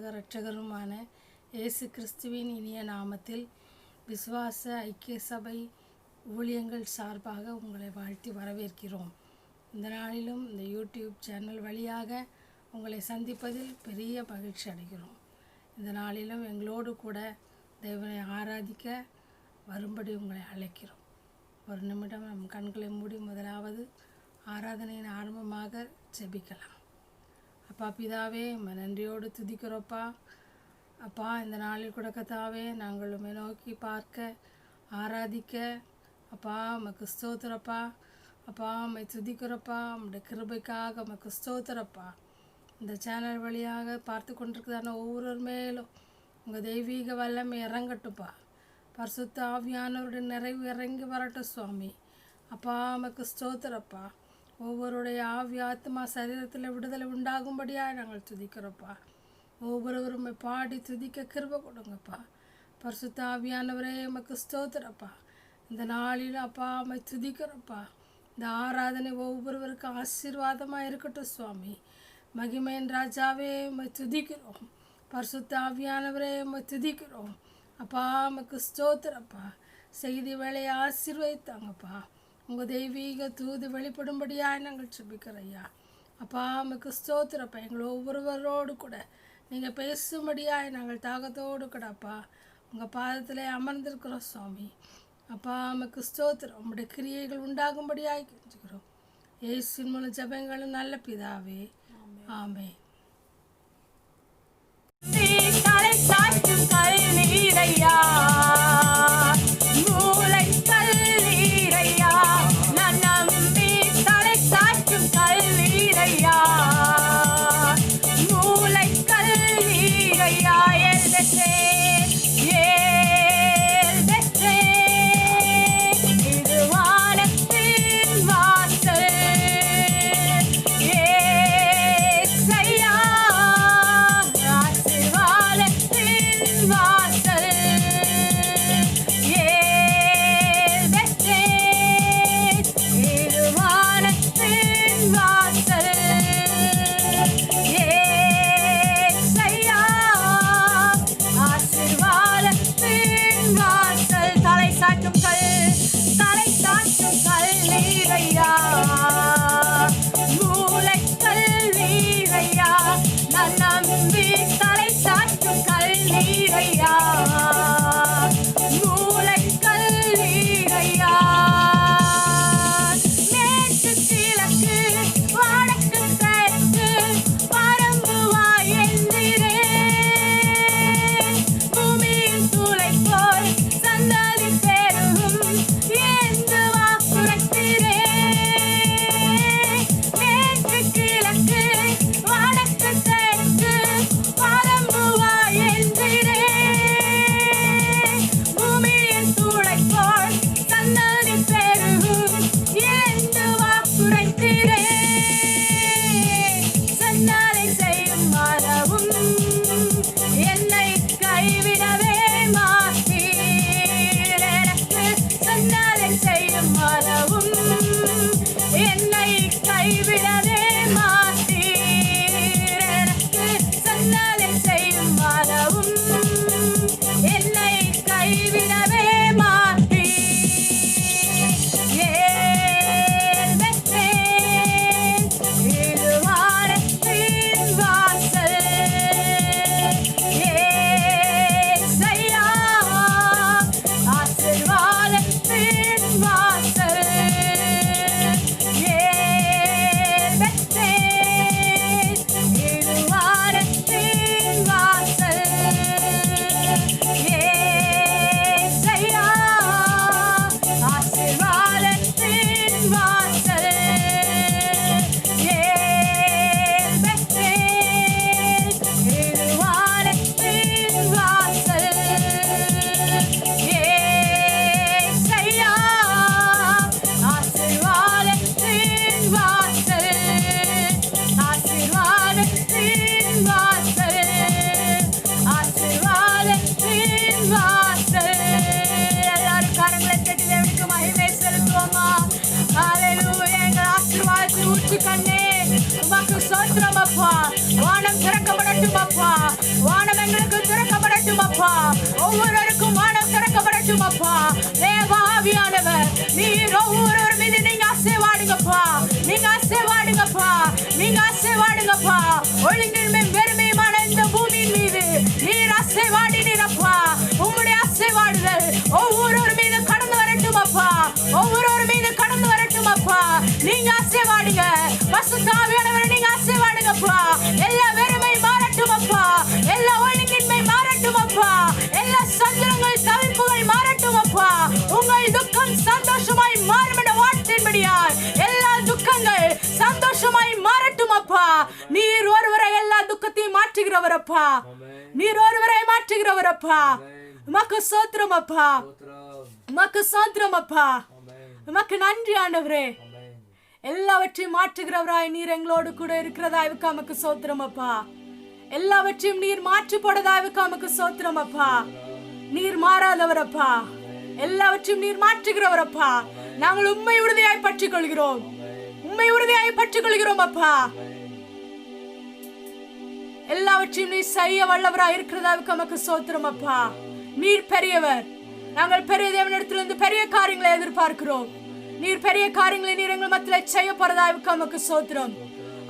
உலக இரட்சகருமான இயேசு கிறிஸ்துவின் இனிய நாமத்தில் விசுவாச ஐக்கிய சபை ஊழியங்கள் சார்பாக உங்களை வாழ்த்தி வரவேற்கிறோம். இந்த நாளிலும் இந்த யூடியூப் சேனல் வழியாக உங்களை சந்திப்பதில் பெரிய மகிழ்ச்சி அடைகிறோம். இந்த நாளிலும் எங்களோடு கூட தேவனை ஆராதிக்க வரும்படி உங்களை அழைக்கிறோம். ஒரு நிமிடம் நம் கண்களை மூடி முதலாவது ஆராதனையின் ஆரம்பமாக ஜெபிக்கலாம். அப்பா பிதாவே, நன்றியோடு துதிக்கிறோப்பா. அப்பா, இந்த நாளில் கூட கத்தாவே நாங்கள் உம்மை நோக்கி பார்க்க ஆராதிக்க அப்பா உமக்கு ஸ்தோத்திரப்பா. அப்பா உம்மை துதிக்கிறோப்பா. உம்முடைய கிருபைக்காக உமக்கு ஸ்தோத்திரப்பா. இந்த சேனல் வழியாக பார்த்து கொண்டிருக்கிறதான ஒவ்வொரு மேலும் உங்கள் தெய்வீக வல்லமை இறங்கட்டுப்பா. பரிசுத்த ஆவியானவருடைய நிறைவு இறங்கி வரட்டும் சுவாமி. அப்பா உமக்கு ஸ்தோத்திரப்பா. ஒவ்வொருடைய ஆவி ஆத்மா சரீரத்தில் விடுதலை உண்டாகும்படியாக நாங்கள் துதிக்கிறோப்பா. ஒவ்வொருவரும் பாடி துதிக்க கிருபை கொடுங்கப்பா. பரிசுத்த ஆவியானவரே உமக்கு ஸ்தோத்திரப்பா. இந்த நாளில் அப்பா உம்மை துதிக்கிறோப்பா. இந்த ஆராதனை ஒவ்வொருவருக்கும் ஆசீர்வாதமாக இருக்கட்டும் சுவாமி. மகிமையின் ராஜாவே உம்மை துதிக்கிறோம். பரிசுத்த ஆவியானவரே உம்மை துதிக்கிறோம். அப்பா உமக்கு ஸ்தோத்திரப்பா. செய்தி வேலையை ஆசீர்வதித்தாங்கப்பா. உங்கள் தெய்வீக தூது வெளிப்படும்படியாக நாங்கள் ஜெபிக்கிறோம். அப்பா உமக்கு ஸ்தோத்திரப்பா. எங்களை ஒவ்வொருவரோடு கூட நீங்கள் பேசும்படியாக நாங்கள் தாகத்தோடு கூடப்பா உங்கள் பாதத்தில் அமர்ந்திருக்கிறோம் சுவாமி. அப்பா உமக்கு ஸ்தோத்திரம். உங்களுடைய கிரியைகள் உண்டாகும்படியாக கெஞ்சுக்கிறோம். இயேசுவின் மூலம் ஜெபங்களும் நல்ல பிதாவே, ஆமென். கண்ணே உமக்கு சோத்திரம் அப்பா. வானம் திறக்கப்படட்டும் அப்பா. ஆவியானவர் நீர் ஒவ்வொருவர் மீது நீங்க அசைவாடுங்கப்பா, நீங்க அசைவாடுங்கப்பா, நீங்க அசைவாடுங்கப்பா. ஒழுங்கின்மை வெறுமையுமான இந்த பூமியின் மீது நீர் அசைவாடினீரப்பா. உங்களுடைய அசைவாடுதல் ஒவ்வொருவர் மீது கடந்து வரட்டும் அப்பா, ஒவ்வொருவர் மீது கடந்து வரட்டும் அப்பா. நீங்க அசைவாடுங்க பரிசுத்த ஆவியானவர், நீங்க அசைவாடுங்கப்பா. எல்லா வெறுமை மாறட்டும் அப்பா, எல்லா ஒழுங்கின்மை மாறட்டும் அப்பா, எல்லா சஞ்சலங்கள் தவிப்புகள் மாறட்டும் அப்பா. உங்கள் துக்கம் சந்தோஷமாய் மாறும் என்ற வார்த்தையின்படியால் எல்லா துக்கங்கள் சந்தோஷமாய் மாறட்டும் அப்பா. நீர் ஒருவரை எல்லா துக்கத்தையும் மாற்றுகிறவரப்பா, நீர் ஒருவரை மாற்றுகிறவரப்பா. உமக்கு ஸ்தோத்திரம் அப்பா, உமக்கு ஸ்தோத்திரம் அப்பா, உமக்கு நன்றி ஆண்டவரே. எல்லாவற்றையும் மாற்றுகிறவராய் நீர் எங்களோடு கூட இருக்கிறதாய்வுக்கு நமக்கு ஸ்தோத்திரம் அப்பா. எல்லாவற்றையும் நீர் மாற்றி போடதாய்வுக்கு நமக்கு ஸ்தோத்திரம் அப்பா. நீர் மாறாதவரப்பா, எல்லாவற்றையும் நீர் மாற்றுகிறவரப்பா. நாங்கள் உண்மை உறுதியாய் பற்றிக் கொள்கிறோம், உண்மை உறுதியாய் பற்றிக் கொள்கிறோம் அப்பா. எல்லாவற்றையும் நீர் செய்ய வல்லவராய் இருக்கிறதாவுக்கு நமக்கு ஸ்தோத்திரம் அப்பா. நீர் பெரியவர், நாங்கள் பெரிய தேவனிடத்திலிருந்து பெரிய காரியங்களை எதிர்பார்க்கிறோம். நீர் பெரிய காரியங்களை நீர் எங்கள் மத்தியில் செய்ய போறதாவுக்கு நமக்கு ஸ்தோத்திரம்.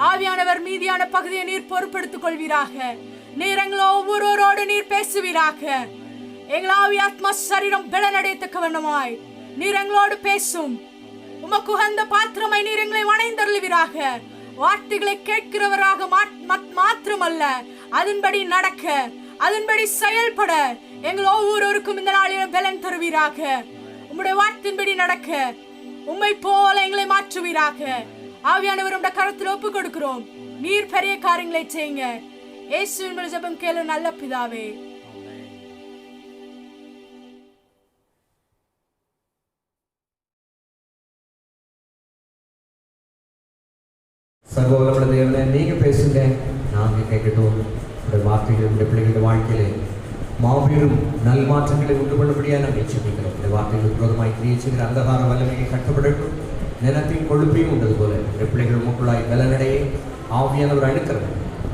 ஆவியானவர் மீதியான பகுதியை நீர் பொறுப்பெடுத்துக் கொள்வீராக. நீர் எங்களை ஒவ்வொருவரோடு நீர் பேசுவீராக. எங்கள் ஆவி ஆத்மா சரீரம் பலனடையத்தக்க வண்ணமாய் நீர் எங்களோடு பேசும். உமக்கு உகந்த பாத்திரமாய் நீர் எங்களை வணைந்தருளுவீராக. வார்த்தைகளை கேட்கிறவராக மாத்திரமல்ல, அதன்படி நடக்க, அதன்படி செயல்பட எங்கள் ஒவ்வொருவருக்கும் இந்த நாளில் பலன் தருவீராக. உம்முடைய வார்த்தையின்படி நடக்க உம்மை போல எங்களை மாற்றுவீராக. ஆவியானவர் உம்முடைய கரத்தில் ஒப்பு கொடுக்கிறோம். நீர் பெரிய காரியங்களை செய்யுங்க. இயேசுவின் ஜெபம் கேளு நல்ல பிதாவே. சர்வவல்லமுள்ள தேவனே, நீங்க பேசுங்க, நாங்க கேட்கட்டும். உங்களுடைய வார்த்தைகள் உங்களுடைய பிள்ளைகளுடைய வாழ்க்கையிலே மாபெரும் நல் மாற்றங்களை உண்டு பண்ணபடியாக நாங்கள் ஜெபிக்கிறோம். இந்த வார்த்தைகள் விரோதமாய் கிரியை செய்கிற அந்தகார வல்லமையை கட்டப்படட்டும். நிலத்தையும் கொழுப்பையும் உண்டது போல இந்த பிள்ளைகள் உமக்குள்ளாய் பலனடையே ஆவியானவர் அனுக்கிறது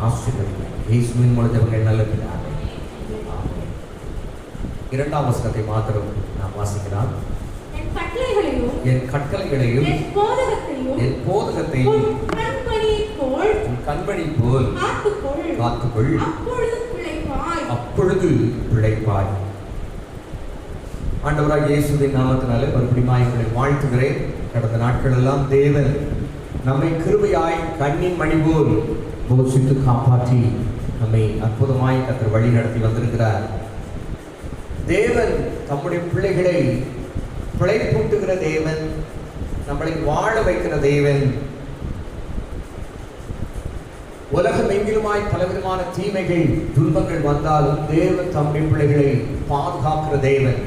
ஆசீர்வதிங்க. இயேசுவின் மூலம் ஜெபங்கள் நல்ல பிதாவே. இரண்டாம் வசனத்தை மாத்திரம் நாம் வாசிக்கலாம். என் கட்டளைகளையும் என் போதகத்தையும் கண்மணி போல் காத்துக்கொள், அப்பொழுது பிழைப்பாய். ஆண்டவராகிய இயேசுவின் நாமத்தினாலே மறுபடியும் எங்களை வாழ்த்துகிறேன். கடந்த நாட்கள் எல்லாம் தேவன் நம்மை கிருபையாய் கண்ணின் மணி போல் போஷித்து காப்பாற்றி நம்மை அற்புதமாய் கர்த்தர் வழி நடத்தி வந்திருக்கிறார். தேவன் தம்முடைய பிள்ளைகளை பிழைப்பூட்டுகிற தேவன், நம்மளை வாழ வைக்கிற தேவன். உலகம் எங்கிலுமாய் பலவிதமான தீமைகள் துன்பங்கள் வந்தாலும் தேவன் தம்முடைய பிள்ளைகளை பாதுகாக்கிற தேவன்.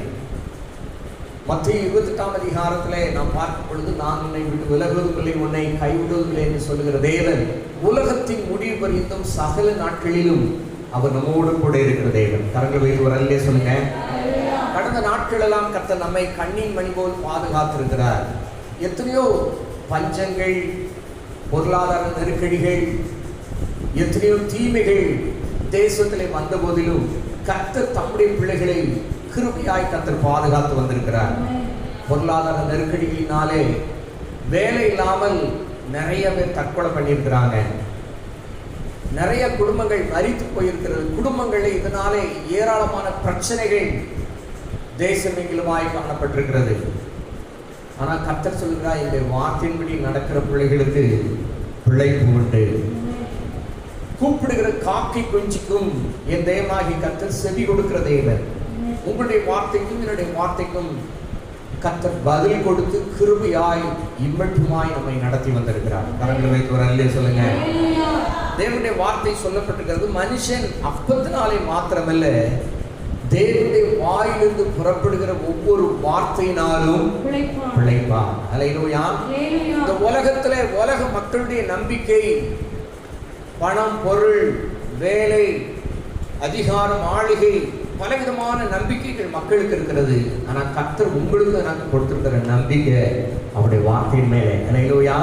மத்திய 28ஆம் அதிகாரத்திலே நாம் பார்க்கும் பொழுது, நான் உன்னை விட்டு விலகுவதில்லை, உன்னை கைவிடுவதில்லை என்று சொல்லுகிற தேவன் உலகத்தின் முடிவு பரியந்தம் சகல நாட்களிலும் அவர் நம்மோடு கூட இருக்கிற தேவன். கரங்களை வைத்து ஒரு அல்லே சொல்லுங்க. கடந்த நாட்கள் எல்லாம் கர்த்தர் நம்மை கண்ணின் மணி போல் பாதுகாத்திருக்கிறார். எத்தனையோ பஞ்சங்கள், பொருளாதார நெருக்கடிகள், எத்தனையோ தீமைகள் தேசத்திலே வந்த போதிலும் கர்த்தர் தம்முடைய பிள்ளைகளை கிருபையாய் கர்த்தர் பாதுகாத்து வந்திருக்கிறார். பொருளாதார நெருக்கடிகளினாலே வேலை இல்லாமல் நிறைய பேர் தற்கொலை பண்ணியிருக்கிறாங்க. நிறைய குடும்பங்கள் மரித்து போயிருக்கிறது. குடும்பங்களை இதனாலே ஏராளமான பிரச்சனைகள் தேசமெங்கிலுமாய் காணப்பட்டிருக்கிறது. ஆனால் கர்த்தர் சொல்கிறார், இந்த வார்த்தையின்படி நடக்கிற பிள்ளைகளுக்கு பிழைப்பு உண்டு. கூப்பிடுகிற காக்கை குஞ்சுக்கும் என் தேவனாகி கர்த்தர் செவி கொடுக்கிற தேவன். உங்களுடைய வார்த்தைக்கும் என்னுடைய வார்த்தைக்கும் கர்த்தர் பதில் கொடுத்து கிருபையாய் இம்மட்டுமாய் நம்மை நடத்தி வந்திருக்கிறார். கரங்களை வைத்து ஒரு அல்லே சொல்லுங்க. தேவனுடைய வார்த்தை சொல்லப்பட்டிருக்கிறது, மனுஷன் அப்பத்தினாலே மாத்திரமல்ல, தேவனுடைய வாயிலிருந்து புறப்படுகிற ஒவ்வொரு வார்த்தையினாலும் பிழைப்பான். அல்லேலூயா. இந்த உலகத்துல உலக மக்களுடைய நம்பிக்கை பணம், பொருள், வேலை, அதிகாரம், ஆளுகை, பலவிதமான நம்பிக்கைகள் மக்களுக்கு இருக்கிறது. ஆனா கர்த்தர் உங்களுக்கு எனக்கு கொடுத்திருக்கிற நம்பிக்கை அவருடைய வார்த்தையின் மேலே. அல்லேலூயா.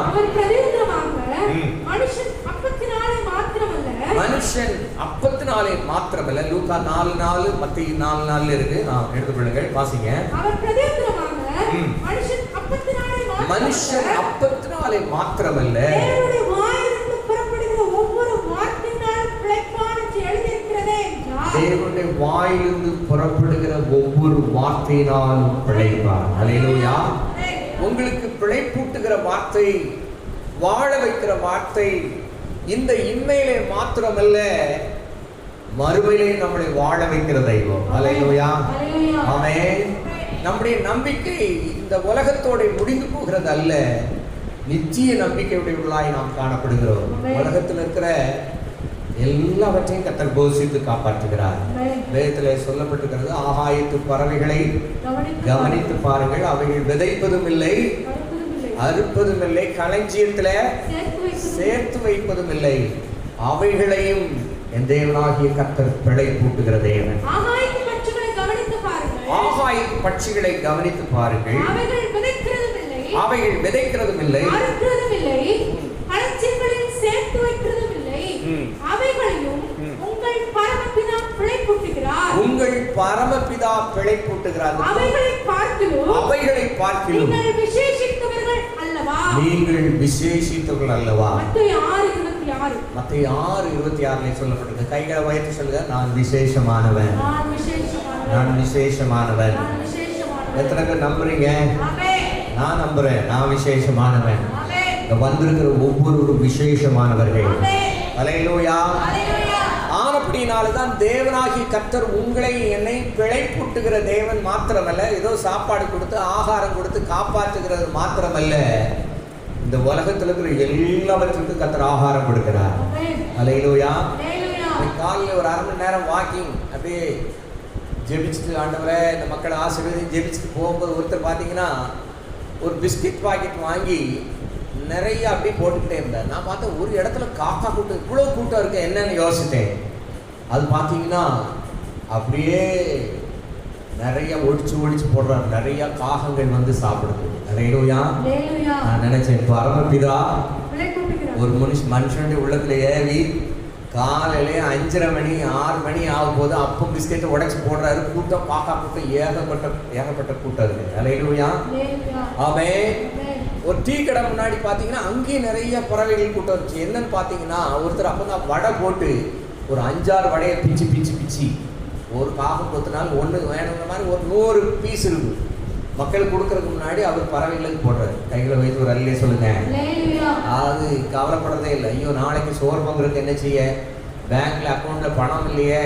மனுஷன் அப்பத்தினாலே மாத்திரமல்ல. லூக்கா 4:4, மத்தேயு 4:4 இருக்கு. எடுத்துக்கொள்ளுங்கள், வாசிங்க. மனுஷன் அப்பத்தினாலே மாத்திரமல்ல தேவனுடைய வாயிலிருந்து புறப்படுகிற ஒவ்வொரு வார்த்தையினாலும் பிழைப்பான் என்று எழுதியிருக்கிறதே என்றார். தேவனுடைய வாயிலிருந்து புறப்படுகிற ஒவ்வொரு வார்த்தையினாலும் பிழைப்பார். அல்லேலூயா. உங்களுக்கு பிழைப்பூட்டுகிற வார்த்தை, வாழ வைக்கிற வார்த்தை இந்த இன்மையிலே மாத்திரமல்ல, மறுமையிலே நம்மளை வாழ வைக்கிற தெய்வம். அல்லேலூயா. ஆமென். நம்முடைய நம்பிக்கை இந்த உலகத்தோட முடிந்து போகிறது அல்ல, நிச்சய நம்பிக்கையுடையவர்களாய் நாம் காணப்படுகிறோம். உலகத்தில் இருக்கிற எல்லாவற்றையும் கர்த்தர் போஷித்து காப்பாற்றுகிறார். வேதத்திலே சொல்லப்பட்டிருக்கிறது, ஆகாயத்து பறவைகளை கவனித்து பாருங்கள், அவைகள் விதைப்பதும் இல்லை, அறுப்பதும் இல்லை, களஞ்சியத்தில் சேர்த்து வைப்பதும் இல்லை, அவைகளையும் என் தேவனாகிய கர்த்தர் பிழைப்பூட்டுகிற தேவன். ஆகாயத்து பட்சிகளை கவனித்து பாருங்கள், ஆகாயத்து பட்சிகளை கவனித்து பாருங்கள், அவைகள் விதைக்கிறதும் இல்லை, அவைகள் விதைக்கிறதும் இல்லை, அறுக்கிறதும் இல்லை, களஞ்சியங்களில் சேர்த்து வைக்கிறதும் இல்லை, அவைகளையும் உங்கள் பரமபிதா பிழைப்பூட்டுகிறார். உங்கள் பரமபிதா பிழைப்பூட்டுகிறார். அவைகளை பார்க்கிலும் நீங்கள் விசேஷித்தவர்கள் அல்லவா? நீங்கள் விசேஷித்தவர்கள் அல்லவா? மத்தேயு 6:26. மத்தேயு 6:26 சொல்லப்பட்டிருக்கு. கைகளை உயர்த்தி சொல்லுங்க, நான் விசேஷமானவன், நான் விசேஷமானவன். எத்தனை பேர் நம்புறீங்க? நான் நம்புறேன், நான் விசேஷமானவன். வந்திருக்கிற ஒவ்வொருவரும் விசேஷமானவர்கள். அல்லேலூயா. ஆனப்படினால்தான் தேவனாகிய கர்த்தர் உங்களை என்னை பிழைப்பூட்டுகிற தேவன் மாத்திரமல்ல, ஏதோ சாப்பாடு கொடுத்து ஆகாரம் கொடுத்து காப்பாற்றுகிறது மாத்திரமல்ல, இந்த உலகத்தில் இருக்கிற எல்லாவற்றுக்கும் கர்த்தர் ஆகாரம் கொடுக்கிறார். அல்லேலூயா. காலையில் ஒரு 1/2 மணி நேரம் வாக்கிங் அப்படியே ஜெபிச்சுட்டு, ஆண்டவரே இந்த மக்களை ஆசீர்வதி ஜெபிச்சுட்டு போகும்போது ஒருத்தர் பார்த்தீங்கன்னா ஒரு பிஸ்கட் பாக்கெட் வாங்கி நிறைய அப்படியே போட்டுக்கிட்டே இருந்தார். நான் பார்த்தேன், ஒரு இடத்துல காக்கா கூட்டம், இவ்வளோ கூட்டம் இருக்கு என்னன்னு யோசித்தேன். அது பார்த்தீங்கன்னா அப்படியே நிறைய ஒடிச்சு போடுறாரு, நிறைய காகங்கள் வந்து சாப்பிடுது. அல்லேலூயா. நான் நினைச்சேன், பரமபிதா ஒரு மனுஷனுடைய உள்ளத்துல ஏவி காலையிலே 5:30 மணி 6 மணி ஆகும் போது அப்பம் பிஸ்கெட்டை உடைச்சு போடுறாரு. கூட்டம், காக்கா கூட்டம், ஏகப்பட்ட கூட்டம் இருக்கு. அல்லேலூயா. ஆமென். ஒரு டீ கடை முன்னாடி பார்த்தீங்கன்னா அங்கேயும் நிறைய பறவைகள் கூட்டம் இருந்துச்சு. என்னன்னு பார்த்தீங்கன்னா, ஒருத்தர் அப்போ தான் வடை போட்டு ஒரு 5-6 வடையை பிச்சு ஒரு காகம் கொத்தினாலும் ஒன்று வேணுங்கிற மாதிரி ஒரு 100 பீஸ் இருக்கு. மக்கள் கொடுக்கறதுக்கு முன்னாடி அவர் பறவைகளுக்கு போடுறாரு. கைகளை வைத்து ஒரு அல்லே சொல்லுங்க. அது கவலைப்படுறதே இல்லை. ஐயோ நாளைக்கு சோறு பங்குறதுக்கு என்ன செய்ய, பேங்க்ல அக்கௌண்ட்ல பணம் இல்லையே,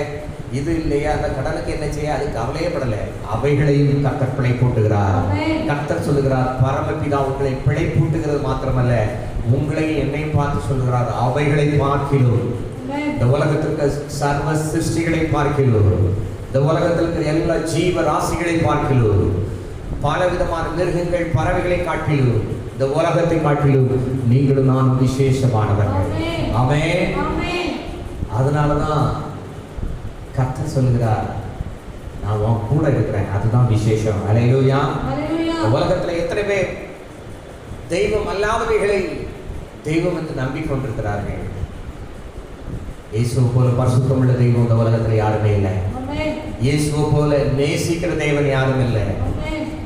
இது இல்லையா, அந்த கடனுக்கு என்ன செய்ய, அது கவலையே படலை. அவைகளையும் கர்த்தர் பிழைப்பூட்டுகிறார். கர்த்தர் சொல்லுகிறார், பரமபிதா உங்களை பிழைப்பூட்டுகிறது மாத்திரமல்ல, உங்களை என்னையும் பார்த்து சொல்லுகிறார், அவைகளை பார்க்கிறோம், இந்த உலகத்திற்கு சர்வ சிருஷ்டிகளை பார்க்கிறோம், இந்த உலகத்தில் இருக்கிற எல்லா ஜீவ ராசிகளை பார்க்கிறோம், பல விதமான மிருகங்கள் பறவைகளை காட்டிலும், இந்த உலகத்தை காட்டிலும் நீங்களும் நான் விசேஷமானவர்கள். ஆமென். அதனாலதான் கர்த்தர் சொல்லுகிறார், நான் உன் கூட இருக்கிறேன், அதுதான் விசேஷம். அல்லேலூயா. உலகத்துல எத்தனை பேர் தெய்வம் அல்லாதவைகளை தெய்வம் என்று நம்பிக்கொண்டிருக்கிறார்கள். இயேசுவை போல பரிசுத்தம் உள்ள தெய்வம் இந்த உலகத்துல யாருமே இல்லை. இயேசுவை போல நேசிக்கிற தெய்வன் யாரும் இல்லை.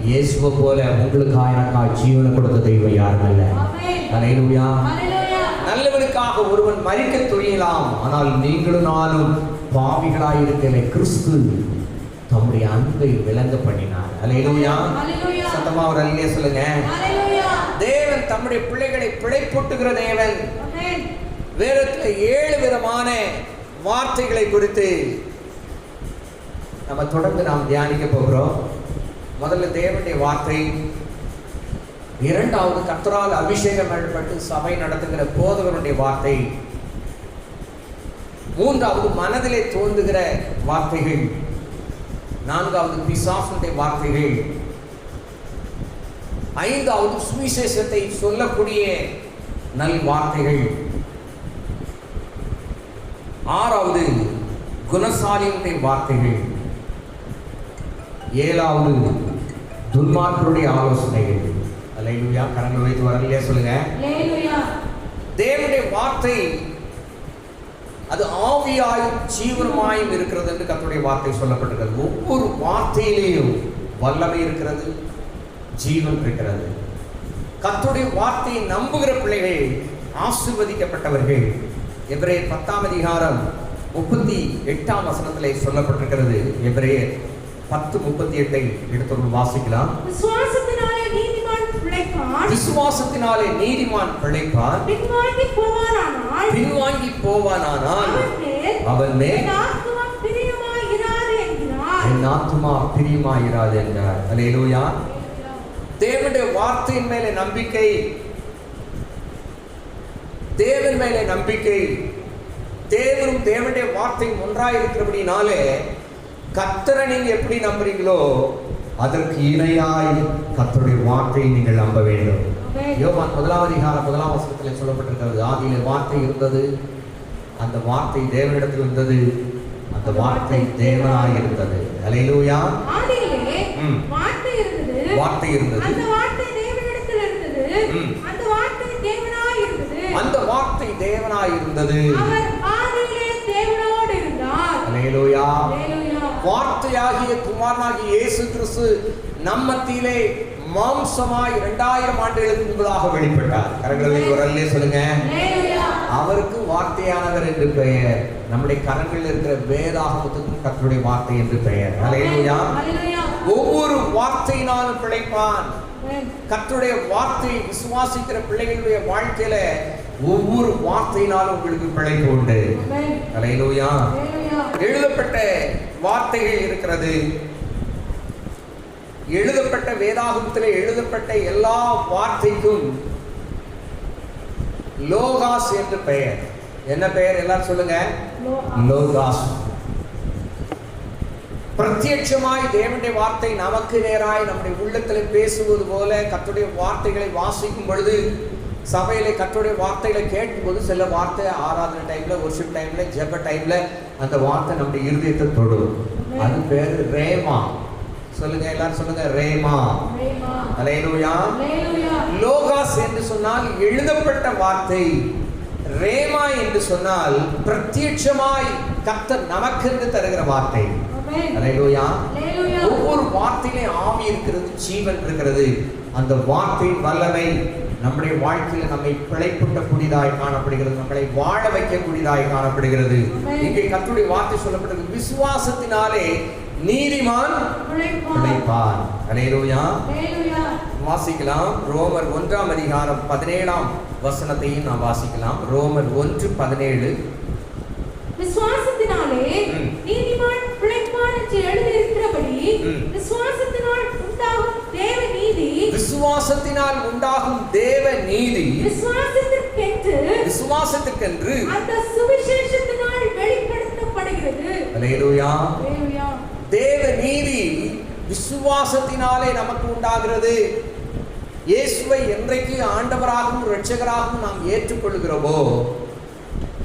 இயேசுவை போல உங்களுக்காக எனக்காக ஜீவனை கொடுத்த தெய்வம் யாரும் இல்லை. அல்லேலூயா. நல்லவனுக்காக ஒருவன் மரிக்க துணியலாம், ஆனால் நீங்களும் நானும் பாவிகளாயிருக்கிற கிறிஸ்து தம்முடைய அன்பை விளங்க பண்ணினார். அல்லேலூயா. சத்தமா ஒரு அல்லேலூயா சொல்லுங்க. தேவன் தம்முடைய பிள்ளைகளை பிழைப்பூட்டுகிற தேவன். வேதத்துல 7 விதமான வார்த்தைகளை குறித்து நம்ம தொடர்ந்து நாம் தியானிக்க போகிறோம். முதல்ல தேவனுடைய வார்த்தை, இரண்டாவது கர்த்தரால் அபிஷேகம் பண்ணப்பட்டு சபை நடத்துகிற போதகருடைய வார்த்தை, மூன்றாவது மனதிலே தோன்றுகிற வார்த்தைகள், நான்காவது பிசாசுடைய வார்த்தைகள், ஐந்தாவது சுவிசேஷத்தை சொல்லக்கூடிய நல் வார்த்தைகள், ஆறாவது குணசாலியுடைய வார்த்தைகள், ஏழாவது துன்மார்க்கருடைய ஆலோசனைகள். அல்லேலூயா. கரங்களை வைத்து வரலையா சொல்லுங்க. தேவனுடைய வார்த்தை அது ஆவியாயும் ஜீவனமாயும் இருக்கிறது என்று கர்த்தருடைய வார்த்தை சொல்லப்பட்டிருக்கிறது. ஒவ்வொரு வார்த்தையிலேயும் வல்லமை இருக்கிறது, ஜீவன் இருக்கிறது. கர்த்தருடைய வார்த்தையை நம்புகிற பிள்ளைகள் ஆசீர்வதிக்கப்பட்டவர்கள். எபிரேயர் 10:38 சொல்லப்பட்டிருக்கிறது. எபிரேயர் 10:38 எடுத்து வாசிக்கலாம். விசுவாசத்தினாலே நீதிமான் பிழைப்பான். விசுவாசத்தினாலே நீதிமான் பிழைப்பான். பின்வாங்கி போவானானால் அவன் மேல் என் ஆத்துமா பிரியமாயிராது என்றார். அல்லேலூயா. தேவனுடைய வார்த்தையின் மேலே நம்பிக்கை, தேவன் மேலே நம்பிக்கை, தேவனும் தேவனுடைய வார்த்தையும் ஒன்றாய் இருக்கிறபடினாலே கர்த்தரை நீங்க எப்படி நம்புறீங்களோ அதற்கு இணையாய் கர்த்தருடைய வார்த்தையை நீங்கள் நம்ப வேண்டும். யோவான் 1:1 சொல்லப்பட்டிருக்கிறது, ஆதியிலே வார்த்தை இருந்தது, அந்த வார்த்தை தேவனிடத்தில் இருந்தது, அந்த வார்த்தை தேவனாய் இருந்தது. அல்லேலூயா. ஆதியிலே வார்த்தை இருந்தது, வார்த்தை இருந்தது, அந்த வார்த்தை தேவனிடத்தில் இருந்தது, அந்த வார்த்தை தேவனாய் இருந்தது, அந்த வார்த்தை தேவனாய் இருந்தது. அவர் ஆதியிலே தேவனோடு இருந்தார். அல்லேலூயா. அல்லேலூயா. வார்த்தையாகிய குமாரனாகிய இயேசு கிறிஸ்து நம்ம மத்தியிலே மாம்சமாய் 2000 ஆண்டுகளுக்கு முன்பதாக வெளிப்பட்டார். கரங்களை ஒரு அல்லே சொல்லுங்க. அவருக்கு வார்த்தையானவர் என்று பெயர். நம்முடைய கரங்களில் இருக்கிற வேதாகமத்துக்கும் கர்த்தருடைய வார்த்தை என்று பெயர். அல்லேலூயா. ஒவ்வொரு வார்த்தையினாலும் பிழைப்பான். கர்த்தருடைய வார்த்தையை விசுவாசிக்கிற பிள்ளைகளுடைய வாழ்க்கையில ஒவ்வொரு வார்த்தையினாலும் உங்களுக்கு பிழைப்பு உண்டு. அல்லேலூயா. எழுதப்பட்ட வார்த்தைகள் இருக்கிறது. எழுதப்பட்ட வேதாகமத்திலே எழுதப்பட்ட எல்லா வார்த்தைக்கும் லோகாஸ் என்று பெயர். என்ன பெயர்? எல்லாரும் சொல்லுங்க. லோகாஸ். பிரத்யட்சமாய் தேவனுடைய வார்த்தை நமக்கு நேராய் நம்முடைய உள்ளத்தில் பேசுவது போல கர்த்தருடைய வார்த்தைகளை வாசிக்கும் பொழுது, சபையில கர்த்தருடைய வார்த்தைகளை கேட்கும்போது சில வார்த்தை ஆராதனை டைம்ல, வொர்ஷிப் டைம்ல, ஜெப டைம்ல அந்த வார்த்தை நம்முடைய இருதயத்தை தொடும். அது பேரு ரேமா. சொல்லுங்க, எல்லாரும் சொல்லுங்க, ரேமா. அல்லேலூயா. லோகாஸ் என்று சொன்னால் எழுதப்பட்ட வார்த்தை, ரேமா என்று சொன்னால் பிரத்யட்சமாய் கர்த்தர் நமக்கு தருகிற வார்த்தை. அல்லேலூயா. ஒவ்வொரு வார்த்தையிலே ஆவி இருக்கிறது, ஜீவன் இருக்கிறது. அந்த வார்த்தையின் வல்லமை நம்முடைய வாழ்க்கையில் நம்மை பிழைப்பூட்டக்கூடியதாய் காணப்படுகிறது, நம்மளை வாழ வைக்கக்கூடியதாய் காணப்படுகிறது. இங்கே கர்த்தருடைய வார்த்தை சொல்லப்பட்டது, விசுவாசத்தினாலே நீதிமான் பிழைப்பான். அல்லேலூயா. வாசிக்கலாம். ரோமர் 1:17 நாம் வாசிக்கலாம். ரோமர் 1:17. விசுவாசத்தினாலே நீதிமான் பிழைப்பான் என்று எழுதியிருக்கிறபடி விசுவாசத்தினால் உண்டாகும் தேவ நீதி, விசுவாசத்தினால் உண்டாகும் தேவ நீதி விசுவாசத்திற்கென்று அந்த சுவிசேஷத்தினால் வெளிப்படுத்தப்படுகிறது. அல்லேலூயா. தேவ நீதி விசுவாசத்தினாலே நமக்கு உண்டாகிறது. இயேசுவை என்றைக்கு ஆண்டவராகவும் இரட்சகராகவும் நாம் ஏற்றுக்கொள்கிறோமோ,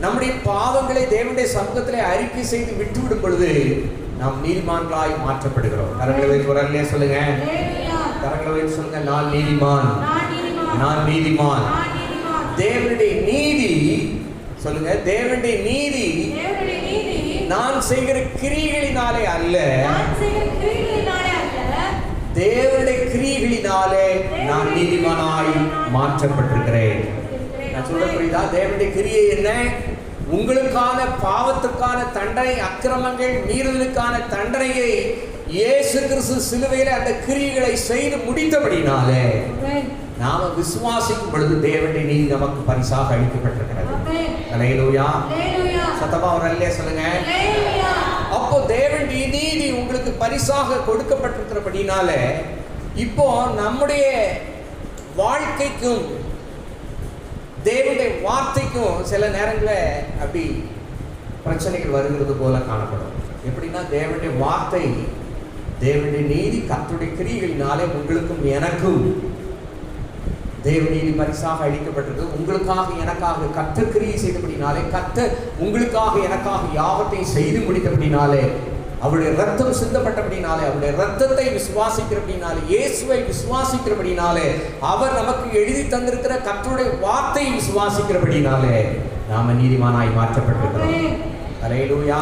நம்முடைய பாவங்களை தேவனுடைய சமூகத்திலே அறிக்கை செய்து விட்டுவிடும் பொழுது நாம் நீதிமான்களாய் மாற்றப்படுகிறோம். கரங்களை வைத்து ஒரு அல்லேலூயா சொல்லுங்க. கரங்களை வைத்து சொல்லுங்க, நான் நீதிமான், நான் நீதிமான். தேவனுடைய நீதி சொல்லுங்க, தேவனுடைய நீதி நான் செய்கிற கிரியைகளினாலே அல்ல, தேவனுடைய கிரியைகளினாலே நான் நீதிமானாய் மாற்றப்பட்டிருக்கிறேன். நான் சொல்ல புரியுதா? தேவனுடைய கிரியை என்ன? உங்களுக்கான பாவத்துக்கான தண்டனை, அக்கிரமங்கள் மீறுதலுக்கான தண்டனையை இயேசு கிறிஸ்து சிலுவையில் அந்த கிரியைகளை செய்து முடித்தபடினாலே நாம விசுவாசிக்கும் பொழுது தேவனுடைய நீதி நமக்கு பரிசாக அளிக்கப்பட்டிருக்கிறது. அல்லேலூயா. சத்தமா ஒரு அல்லேலூயா சொல்லுங்க. அப்போ தேவனுடைய நீதி உங்களுக்கு பரிசாக கொடுக்கப்பட்டிருக்கிறபடினாலே இப்போ நம்முடைய வாழ்க்கைக்கும் தேவனுடைய வார்த்தைக்கும் சில நேரங்களில் அப்படி பிரச்சனைகள் வருகிறது போல காணப்படும். எப்படின்னா, தேவனுடைய வார்த்தை, தேவனுடைய நீதி கர்த்தருடைய கிரியைகளினாலே உங்களுக்கும் எனக்கும் தேவ நீதி பரிசாக அளிக்கப்பட்டிருக்கு. உங்களுக்காக எனக்காக கர்த்தர் கிரியை செய்தபடினாலே, கர்த்தர் உங்களுக்காக எனக்காக யாவத்தையும் செய்து முடித்தபடினாலே, அவருடைய ரத்தம் சிந்தப்பட்டபடினாலே, அவருடைய ரத்தத்தை விசுவாசிக்கிறபடினாலே, இயேசுவை விசுவாசிக்கிறபடினாலே, அவர் நமக்கு எழுதி தந்திருக்கிற கர்த்தருடைய வார்த்தையை விசுவாசிக்கிறபடினாலே நாம நீதிமானாய் மாற்றப்பட்டிருக்கிறோம். அல்லேலூயா.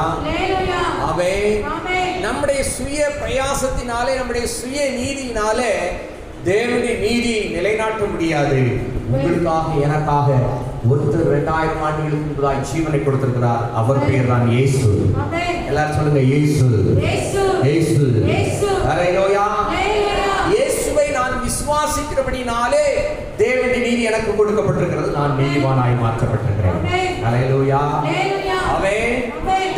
ஆமென். நம்முடைய சுய பிரயாசத்தினாலே, நம்முடைய சுய நீதியினாலே தேவனுடைய நீதி நிலைநாட்ட முடியாது. உங்களுக்காக எனக்காக ஒருத்தர் 2000 ஆண்டுகளுக்கு முன்பதாய் ஜீவனை கொடுத்திருக்கிறார். அவர் பெயர் தான் இயேசு. எல்லாரும் சொல்லுங்க, இயேசு, இயேசு. ஹல்லேலூயா. இயேசுவை நான் விசுவாசிக்கிறபடினாலே தேவனுடைய நீதி எனக்கு கொடுக்கப்பட்டிருக்கிறது. நான் நீதிமானாய் மாற்றப்பட்டிருக்கிறேன். ஹல்லேலூயா. ஆமென்.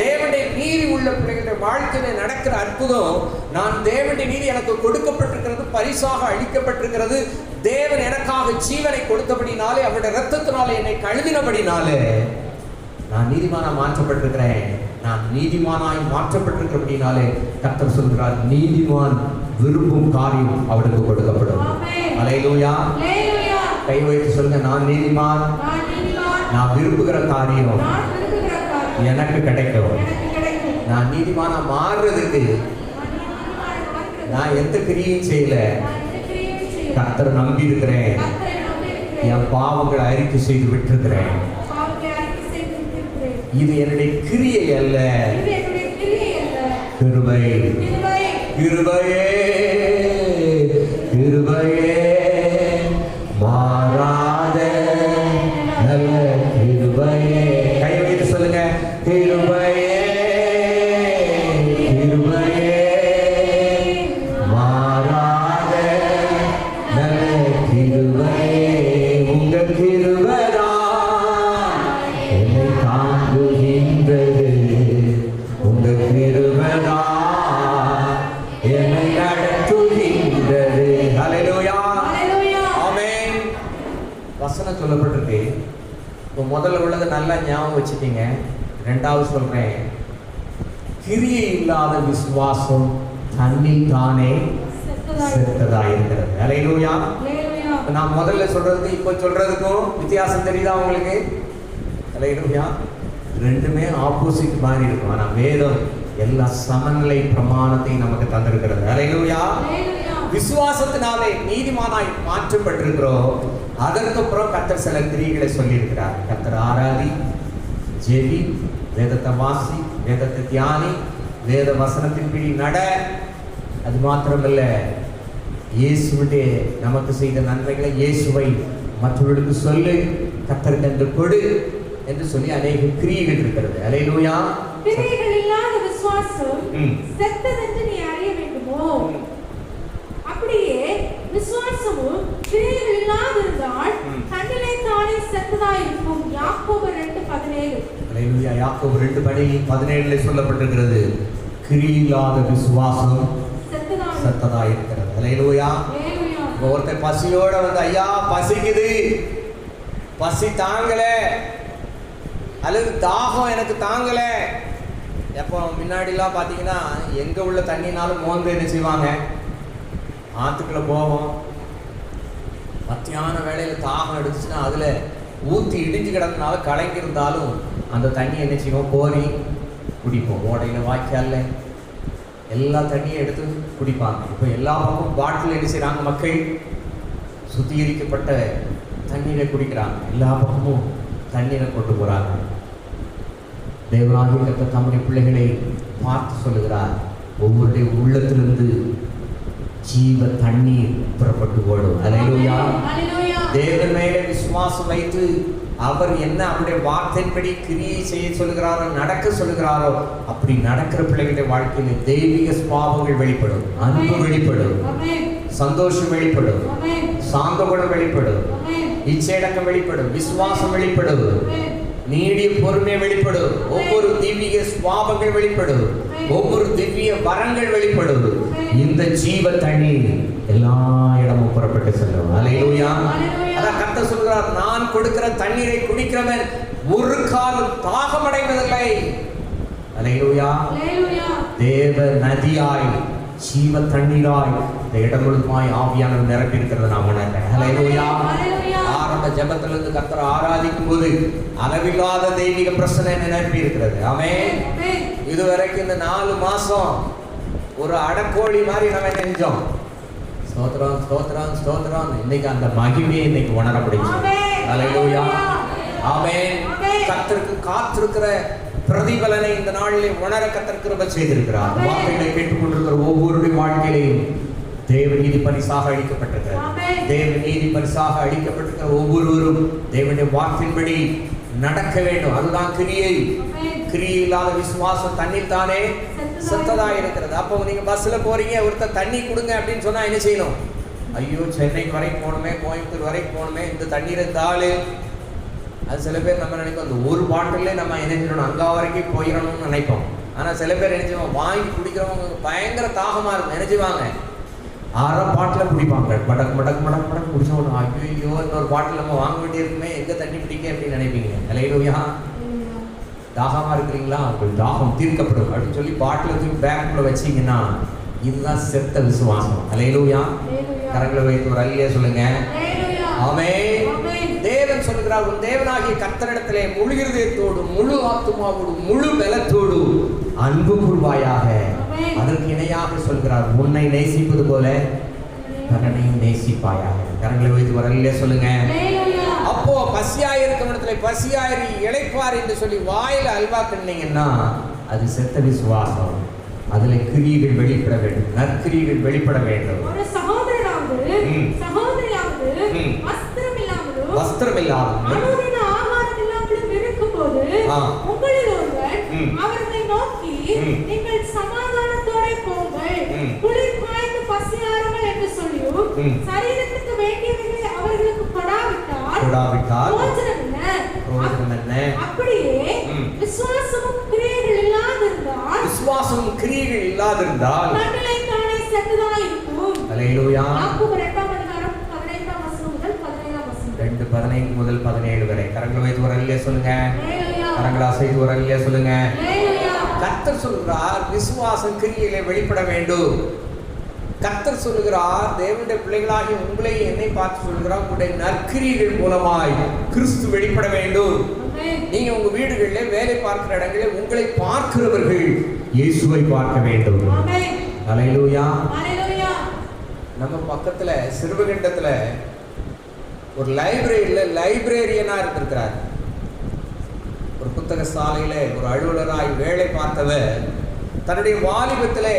தேவனுடைய நீதி உள்ள பிள்ளைகளுடைய வாழ்க்கையில நடக்கிற அற்புதம், நான் தேவனுடைய நீதி எனக்கு கொடுக்கப்பட்டிருக்கிறது, பரிசாக அளிக்கப்பட்டிருக்கிறது. தேவன் எனக்காக ஜீவனை கொடுத்தபடினாலே, அவருடைய இரத்தத்தினாலே என்னை கழுவினபடினாலே நான் நீதிமானாய் மாற்றப்பட்டிருக்கிறேன். நான் நீதிமானாய் மாற்றப்பட்டிருக்கிறபடினாலே கர்த்தர் சொல்கிறார், நீதிமான் விரும்பும் காரியம் அவருக்கு கொடுக்கப்படும். ஹல்லேலூயா. கை வைத்து சொல்லுங்க, நான் நீதிமான், நான் விரும்புகிற காரியம் எனக்கு கிடைக்கும். நான் நீதிமானா மாறுறதுக்கு நான் எந்த கிரியையும் செய்யல, கர்த்தரை நம்பி இருக்கிறேன். என் பாவங்களை அறிக்கை செய்து விட்டிருக்கிறேன். இது என்னுடைய கிரியை அல்ல, கிருபை. கிருபையே, கிருபையே, மாறாத நல்ல கிருபையே. கை வைத்து சொல்லுங்க, கிருபையே, கிருபையே, மாறாத நல்ல கிருபையே. உங்க கிருபைதான் என்னை தாங்குகின்றது. உங்க கிருபைதான் என்னை நடத்துகின்றது. ஹல்லேலூயா. ஆமென். வசனம் சொல்லப்பட்டிருக்கு. இப்போ முதல்ல உள்ளது நல்லா ஞாபகம் வச்சுட்டீங்க. ரெண்டாவது சொல்றேன், கிரியை இல்லாத விசுவாசம் தன்னில் தானே செத்ததா இருக்கிறது. ஹல்லேலூயா. நான் முதல்ல சொல்றதுக்கு இப்போ சொல்றதுக்கும் வித்தியாசம் தெரியுதா உங்களுக்கு? ஹல்லேலூயா. ரெண்டுமே ஆப்போசிட் மாதிரி இருக்கும். ஆனா வேதம் எல்லா சமநிலை பிரமாணத்தையும் நமக்கு தந்திருக்கிறது. ஹல்லேலூயா. விசுவாசத்தினாலே நீதிமானாய் மாற்றப்பட்டிருக்கிறோம். அதற்கப்புறம் கர்த்தர் சில கிரியைகளை சொல்லி இருக்கிறார். கர்த்தர் ஆராதி, ஜெபி, வேதத்தை வாசி, வேதத்தை தியானி, வேத வசனத்தின்படி நட. அது மாத்திரமல்ல, இயேசுடைய நமக்கு செய்த நன்மைகளை இயேசுவை மற்றவர்களுக்கு சொல்லு, கர்த்தருக்கு என்று கொடு என்று சொல்லி அநேக கிரியைகள் இருக்கிறது. ஹல்லேலூயா. கிரியைகள் இல்லாத விசுவாசம் செத்ததென்று நீ அறிய வேண்டுமோ? அப்படியே விசுவாசமும் கிரியைகள் இல்லாதிருந்தால் தன்னிலே தானே செத்ததாய் இருக்கும். யாக்கோபு 2:17. ஹல்லேலூயா. யாக்கோபு 2:17 சொல்லப்பட்டிருக்கிறது, கிரியை இல்லாத விசுவாசம் செத்ததாய் இருக்கிறது. ஹல்லேலூயா. ஒருத்தர் பசியோட வந்து, ஐயா பசிக்குது, பசி தாங்கல, அல்லது தாகம் எனக்கு தாங்கல. எப்போ முன்னாடிலாம் பார்த்தீங்கன்னா எங்கே உள்ள தண்ணினாலும் மோந்து என்ன செய்வாங்க, ஆற்றுக்குள்ளே போவோம். மத்தியான வேளையில் தாகம் எடுத்துச்சுன்னா அதில் ஊற்றி இடிஞ்சு கிடந்தனால கலங்கியிருந்தாலும் அந்த தண்ணி என்ன செய்வோம், கோரி குடிப்போம். ஓடையில், வாய்க்காலில் எல்லா தண்ணியும் எடுத்து குடிப்பாங்க. இப்போ எல்லா பக்கமும் பாட்டில் என்ன செய்கிறாங்க, மக்கள் சுத்திகரிக்கப்பட்ட தண்ணீரை குடிக்கிறாங்க. எல்லா பக்கமும் தண்ணீரை கொண்டு போகிறாங்க. தேவனாகிய கர்த்தர் தம்முடைய பிள்ளைகளை பார்த்து சொல்லுகிறார், ஒவ்வொருடைய உள்ளத்திலிருந்து ஜீவ தண்ணீர் புறப்பட்டு ஓடும். ஹல்லேலூயா. தேவன் மேலே விசுவாசம் வைத்து அவர் என்ன அவருடைய வார்த்தைப்படி கிரியை செய்ய சொல்லுகிறாரோ, நடக்க சொல்லுகிறாரோ, அப்படி நடக்கிற பிள்ளைகளுடைய வாழ்க்கையில தெய்வீக சுபாவங்கள் வெளிப்படும். அன்பு வெளிப்படும், சந்தோஷம் வெளிப்படும், சாந்த குணம் வெளிப்படும், இச்சையடக்கம் வெளிப்படும், விசுவாசம் வெளிப்படும், நீடிய பொறுமை வெளிப்படும், ஒவ்வொரு திவ்ய சுபாவங்கள் வெளிப்படும், ஒவ்வொரு திவ்ய வரங்கள் வெளிப்படும். இந்த ஜீவ தண்ணீர் எல்லா இடமும் புறப்பட்டு செல்லும். ஹல்லேலூயா. அதான் கர்த்தர் சொல்கிறார், நான் கொடுக்கிற தண்ணீரை குடிக்கிறவன் ஒரு காலம் தாகம் அடைவதில்லை. ஹல்லேலூயா. தேவ நதியாய், ஜீவ தண்ணீராய் இந்த இடம் முழுமாய் ஆவியானவர் நிரப்பி இருக்கிறத நான் உணர்றேன். ஹல்லேலூயா. ஆரம்ப ஜெபத்திலிருந்து கர்த்தரை ஆராதிக்கும் போது அளவில்லாத தெய்வீக பிரசன்னம் நிரப்பி இருக்கிறது. ஆமென். இதுவரைக்கும் இந்த 4 மாசம் ஒரு அடக்கோழி மாதிரி நம்ம செஞ்சோம். ஸ்தோத்திரம், ஸ்தோத்திரம், ஸ்தோத்திரம். இன்னைக்கு அந்த மகிமையை இன்னைக்கு உணர முடியும். ஹல்லேலூயா. ஆமென். கர்த்தருக்கு காத்திருக்கிற பிரதிபலனை இந்த நாளிலே உணர கர்த்தர் கிருபை செய்திருக்கிறார். வார்த்தைகளை கேட்டுக்கொண்டிருக்கிற ஒவ்வொருடைய வாழ்க்கையிலையும் தேவ நீதி பரிசாக அளிக்கப்பட்டிருக்கிறது. தேவ நீதி பரிசாக அளிக்கப்பட்டிருக்கிற ஒவ்வொருவரும் தேவனுடைய வார்த்தையின்படி நடக்க வேண்டும். அதுதான் கிரியை. கிரியை இல்லாத விசுவாசம் தண்ணீர் தானே செத்ததா இருக்கிறது. அப்போ நீங்க பஸ்ல போறீங்க, ஒருத்தர் தண்ணி கொடுங்க அப்படின்னு சொன்னா என்ன செய்யணும்? ஐயோ சென்னைக்கு வரைக்கும் போகணுமே, கோயம்புத்தூர் வரைக்கும் போகணுமே, இந்த தண்ணீரை தாளு. அது சில பேர் நம்ம நினைப்போம் அந்த ஒரு பாட்டிலே நம்ம என்ன செய்யணும், அங்கா வரைக்கும் போயிடணும்னு நினைப்போம். ஆனால் சில பேர் என்ன செய்வோம், வாங்கி குடிக்கிறவங்க பயங்கர தாகமாக இருக்கும், நினைச்சுவாங்க அரை பாட்டில் குடிப்பாங்க. மடக்கு மடக்கு மடக்கு மடக்கு குடிச்சோம். ஐயோ இன்னொரு பாட்டில் நம்ம வாங்க வேண்டியிருக்குமே, எங்கே தண்ணி பிடிக்க அப்படின்னு நினைப்பீங்க. அல்லேலூயா. தாகமாக இருக்கிறீங்களா? உங்கள் தாகம் தீர்க்கப்படும் அப்படின்னு சொல்லி பாட்டில் தூக்கி பேக்குள்ள வச்சிங்கன்னா இதுதான் செத்த விசுவாசம். அல்லேலூயா. கரங்களை வைத்து ஒரு அல்லேலூயா சொல்லுங்க. ஆமென். தேவன் சொல்கிறார், உன் தேவனாகிய கர்த்தரிடத்திலே முழு இருதயத்தோடு, முழு ஆத்துமாவோடு, முழு பலத்தோடு அன்பு கூர்வாயாக. அதற்கு இணையாக சொல்கிறார், உன்னை நேசிப்பது போல பிறனையும் நேசிப்பாயாக. கரங்களை வைத்து ஒரு அல்லேலூயா சொல்லுங்க. அப்போ பசியாய் இருக்கும் இடத்துல பசியாரி இளைப்பார் என்று சொல்லி வாயில அல்வா தின்னீங்கன்னா அது செத்த விசுவாசம். அதுல கிரியைகள் வெளிப்பட வேண்டும், நற்கிரியைகள் வெளிப்பட வேண்டும். ஒரு சகோதரனாவது சகோதரியாவது வஸ்திரம் இல்லாமல் அனுதின ஆகாரம் இல்லாமல் இருக்கும்போது உங்களில் ஒருவர் அவர்களை நோக்கி, நீங்கள் சமாதானத்தோட போங்கள், குளிர் காய்ந்து பசியாருங்கள் என்று சொல்லியும் சரீரத்துக்கு வேண்டியவைகளை அவர்களுக்கு கொடாவிட்டால் பிரயோஜனம் என்ன? அப்படியே விசுவாசமும் கிரியைகள் இல்லாதிருந்தால் தன்னிலை தானே செத்ததாய் இருக்கும். அல்லேலூயா. யாக்கோபு 2:15 முதல் 17 வரை. கரங்களை வைத்து ஒரு அல்லேலூயா சொல்லுங்க. கரங்களை அசைத்து ஒரு அல்லேலூயா சொல்லுங்க. கர்த்தர் சொல்கிறார், விசுவாசம் கிரியையிலே வெளிப்பட வேண்டும். கர்த்தர் சொல்லுகிறார், தேவனுடைய பிள்ளைகளாகி உங்களை என்னை பார்த்து சொல்கிறார், உங்களுடைய நற்கிரியைகள் மூலமாய் கிறிஸ்து வெளிப்பட வேண்டும். நீங்க உங்க வீடுகளில் வேலை பார்க்கிற இடங்களில் உங்களை பார்க்கிறவர்கள் இயேசுவை பார்க்க வேண்டும். அல்லேலூயா. நம்ம பக்கத்துல சிறுவகண்டத்துல ஒரு லைப்ரரியனா இருந்திருக்கிறார். ஒரு புத்தக சாலையில ஒரு அலுவலராய் வேலை பார்த்தவர் தன்னுடைய வாலிபத்திலே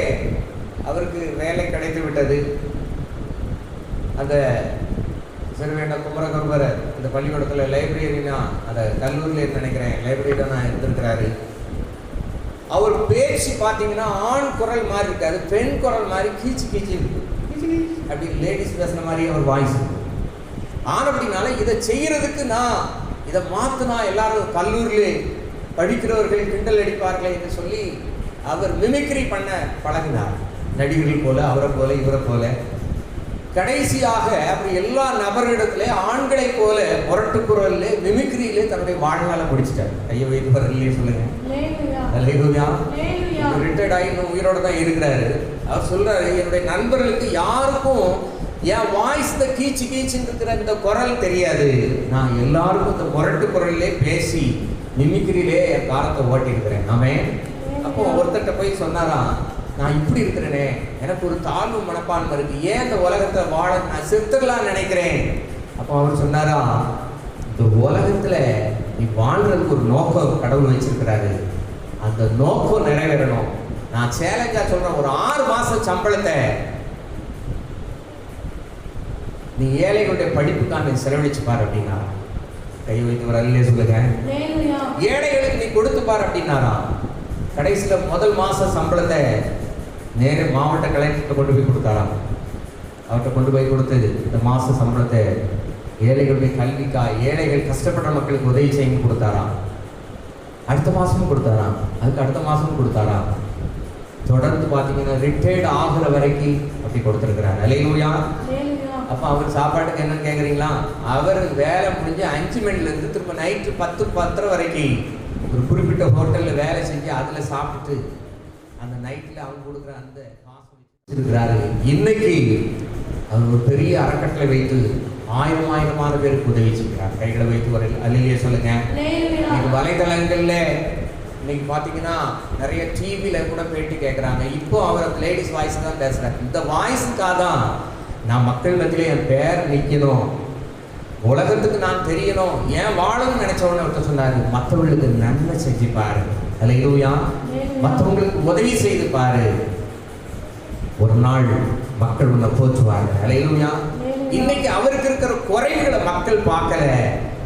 அவருக்கு வேலை கிடைத்து விட்டது. அந்த சிறுவேண்ட குமரகுருபர் இந்த பள்ளிக்கூடத்தில் லைப்ரரியனா, அந்த கல்லூரியில் நினைக்கிறேன் லைப்ரரியனா இருந்திருக்கிறாரு. அவர் பேச்சு பார்த்தீங்கன்னா ஆண் குரல் மாதிரி இருக்காது, பெண் குரல் மாதிரி கீச்சு கீச்சு அப்படி லேடிஸ் பேசுன மாதிரி அவர் வாய்ஸ் இருக்கு. அப்படினால இதை செய்யறதுக்கு நான் இதை மாத்தினா எல்லாரும் கல்லூரியிலே படிக்கிறவர்கள் கிண்டல் அடிப்பார்கள் என்று சொல்லி அவர் மிமிக்ரி பண்ண பழகினார். நடிகர்கள் போல, அவரை போல, இவரை போல. கடைசியாக அவர் எல்லா நபர்களிடத்திலே ஆண்களை போல முரட்டு குரல்ல மிமிக்ரியிலே தன்னுடைய வாழ்நாளை முடிச்சிட்டார். கையை வைத்து வரலையே சொல்லுங்க. அல்லேலூயா. ரிட்டையர்ட் ஆகி இன்னும் உயிரோட தான் இருக்கிறாரு. அவர் சொல்றாரு, என்னுடைய நண்பர்களுக்கு யாருக்கும் என் வாய்ஸ் இந்த கீச்சு கீச்சுன்னு இருக்கிற இந்த குரல் தெரியாது, நான் எல்லாருக்கும் இந்த முரட்டு குரல்லே பேசி மிமிக்ரியிலே என் காலத்தை ஓட்டி இருக்கிறேன். ஆமென். அப்போ ஒருத்தட்ட போய் சொன்னாராம், நான் இப்படி இருக்கிறேனே, எனக்கு ஒரு தாழ்வு மனப்பான்மை இருக்கு, ஏன் இந்த உலகத்தை வாழ நான் செத்துடலான்னு நினைக்கிறேன். அப்போ அவர் சொன்னாரா, இந்த உலகத்துல நீ வாழ்றதுக்கு ஒரு நோக்கம் கடவுள் வச்சிருக்கிறாரு, அந்த நோக்கம் நிறைவேறணும். நான் சேலஞ்சா சொல்றேன், ஒரு 6 மாசம் சம்பளத்தை நீ ஏழைகளுடைய படிப்புக்கான செலவழிச்சு பாரு அப்படின்னா. கை வைத்து ஒரு அல்லேலூயா சொல்லுங்க. ஏழைகளுக்கு நீ கொடுத்து பாரு அப்படின்னாரா. கடைசியில முதல் மாச சம்பளத்தை நேர மாவட்ட கலெக்டர்கிட்ட கொண்டு போய் கொடுத்தாராம். அவர்கிட்ட கொண்டு போய் கொடுத்தது இந்த மாச சம்பளத்தை ஏழைகளுடைய கல்விக்கா, ஏழைகள் கஷ்டப்படுற மக்களுக்கு உதவி செய்யணும் கொடுத்தாராம். அடுத்த மாசமும் கொடுத்தாராம், அதுக்கு அடுத்த மாசமும் கொடுத்தாராம். தொடர்ந்து பார்த்தீங்கன்னா ரிட்டையர்ட் ஆகிற வரைக்கும் அப்படி கொடுத்துருக்கிறார். அல்லேலூயா. அப்போ அவர் சாப்பாட்டுக்கு என்னன்னு கேட்குறீங்களா, அவர் வேலை முடிஞ்சு 5 மணிலேருந்து திரும்ப நைட்டு 10-10:30 வரைக்கும் ஒரு குறிப்பிட்ட ஹோட்டலில் வேலை செஞ்சு அதில் சாப்பிட்டு அந்த நைட்டில் அவங்க கொடுக்குற அந்த காசு வச்சிருக்கிறாரு. இன்னைக்கு அவர் ஒரு பெரிய அறக்கட்டளை வைத்து ஆயிரமான பேருக்கு உதவி செய்கிறார். கைகளை வைத்து ஒரு அல்லேலூயா சொல்லுங்க. இன்னைக்கு வலைதளங்கள்ல இன்னைக்கு பார்த்தீங்கன்னா நிறைய டிவியில் கூட பேட்டி கேட்குறாங்க. இப்போ அவர் லேடிஸ் வாய்ஸ் தான் பேசுகிறார். இந்த வாய்ஸுக்காக தான் நான் மக்கள் மத்தியிலே என் பேர் நிற்கணும், உலகத்துக்கு நான் தெரியணும், ஏன் வாழணும்னு நினைச்சவொடனே ஒருத்தர் சொன்னாரு, மற்றவங்களுக்கு நன்மை செஞ்சு பாரு. அல்லேலூயா. மற்றவங்களுக்கு உதவி செய்து பாரு. ஒரு நாள் மக்கள் உன்னை போற்றுவார்கள். அல்லேலூயா. இன்னைக்கு அவருக்கு இருக்கிற குறைகளை மக்கள் பார்க்கல,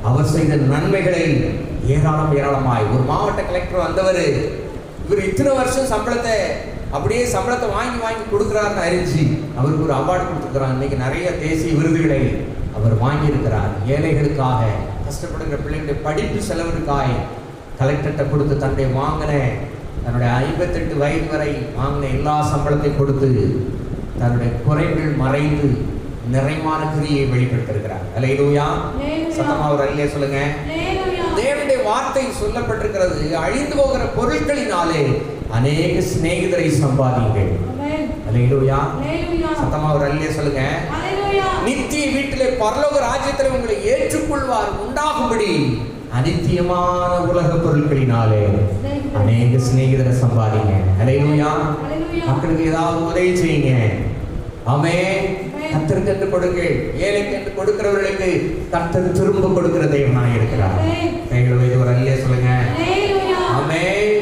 அவர் செய்த நன்மைகளை ஏராளமாய். ஒரு மாவட்ட கலெக்டர் வந்தவர், இவர் இத்தனை வருஷம் சம்பளத்தை வாங்கி கொடுக்குறாருன்னு அறிஞ்சு அவருக்கு ஒரு அவார்டு கொடுத்துருக்கிறார். இன்னைக்கு நிறைய தேசிய விருதுகளை அவர் வாங்கியிருக்கிறார். ஏழைகளுக்காக, கஷ்டப்படுகிற பிள்ளைகளுடைய படிப்பு செலவுக்காக கலெக்டர்கிட்ட கொடுத்து தன்னுடைய தன்னுடைய 58 வயது வரை வாங்கின எல்லா சம்பளத்தையும் கொடுத்து தன்னுடைய குறைகள் மறைந்து நிறைவான கிரியை வெளிப்படுத்திருக்கிறார். அல்லேலூயா. சத்தமா ஒரு அல்லேலூயா சொல்லுங்க. தேவனுடைய வார்த்தை சொல்லப்பட்டிருக்கிறது, அழிந்து போகிற பொருட்களினாலே அநேக சிநேகிதரை சம்பாதிங்கள். அல்லேலூயா. சத்தமா ஒரு அல்லேலூயா சொல்லுங்க. நித்திய வீட்டிலே பரலோக ராஜ்யத்தில் உங்களை ஏற்றுக்கொள்வார் உண்டாகும்படி அநித்தியமான உலக பொருட்களினாலே அநேக சிநேகிதரை சம்பாதிங்க. அல்லேலூயா. மக்களுக்கு ஏதாவது உதவி செய்யுங்க. ஆமென். கர்த்தருக்கு என்று கொடுங்கள். ஏழைக்கு என்று கொடுக்கிறவர்களுக்கு கர்த்தர் திரும்ப கொடுக்கிற தேவனாய் இருக்கிறார். கைகளை ஒரு அல்லேலூயா சொல்லுங்க. ஆமென்.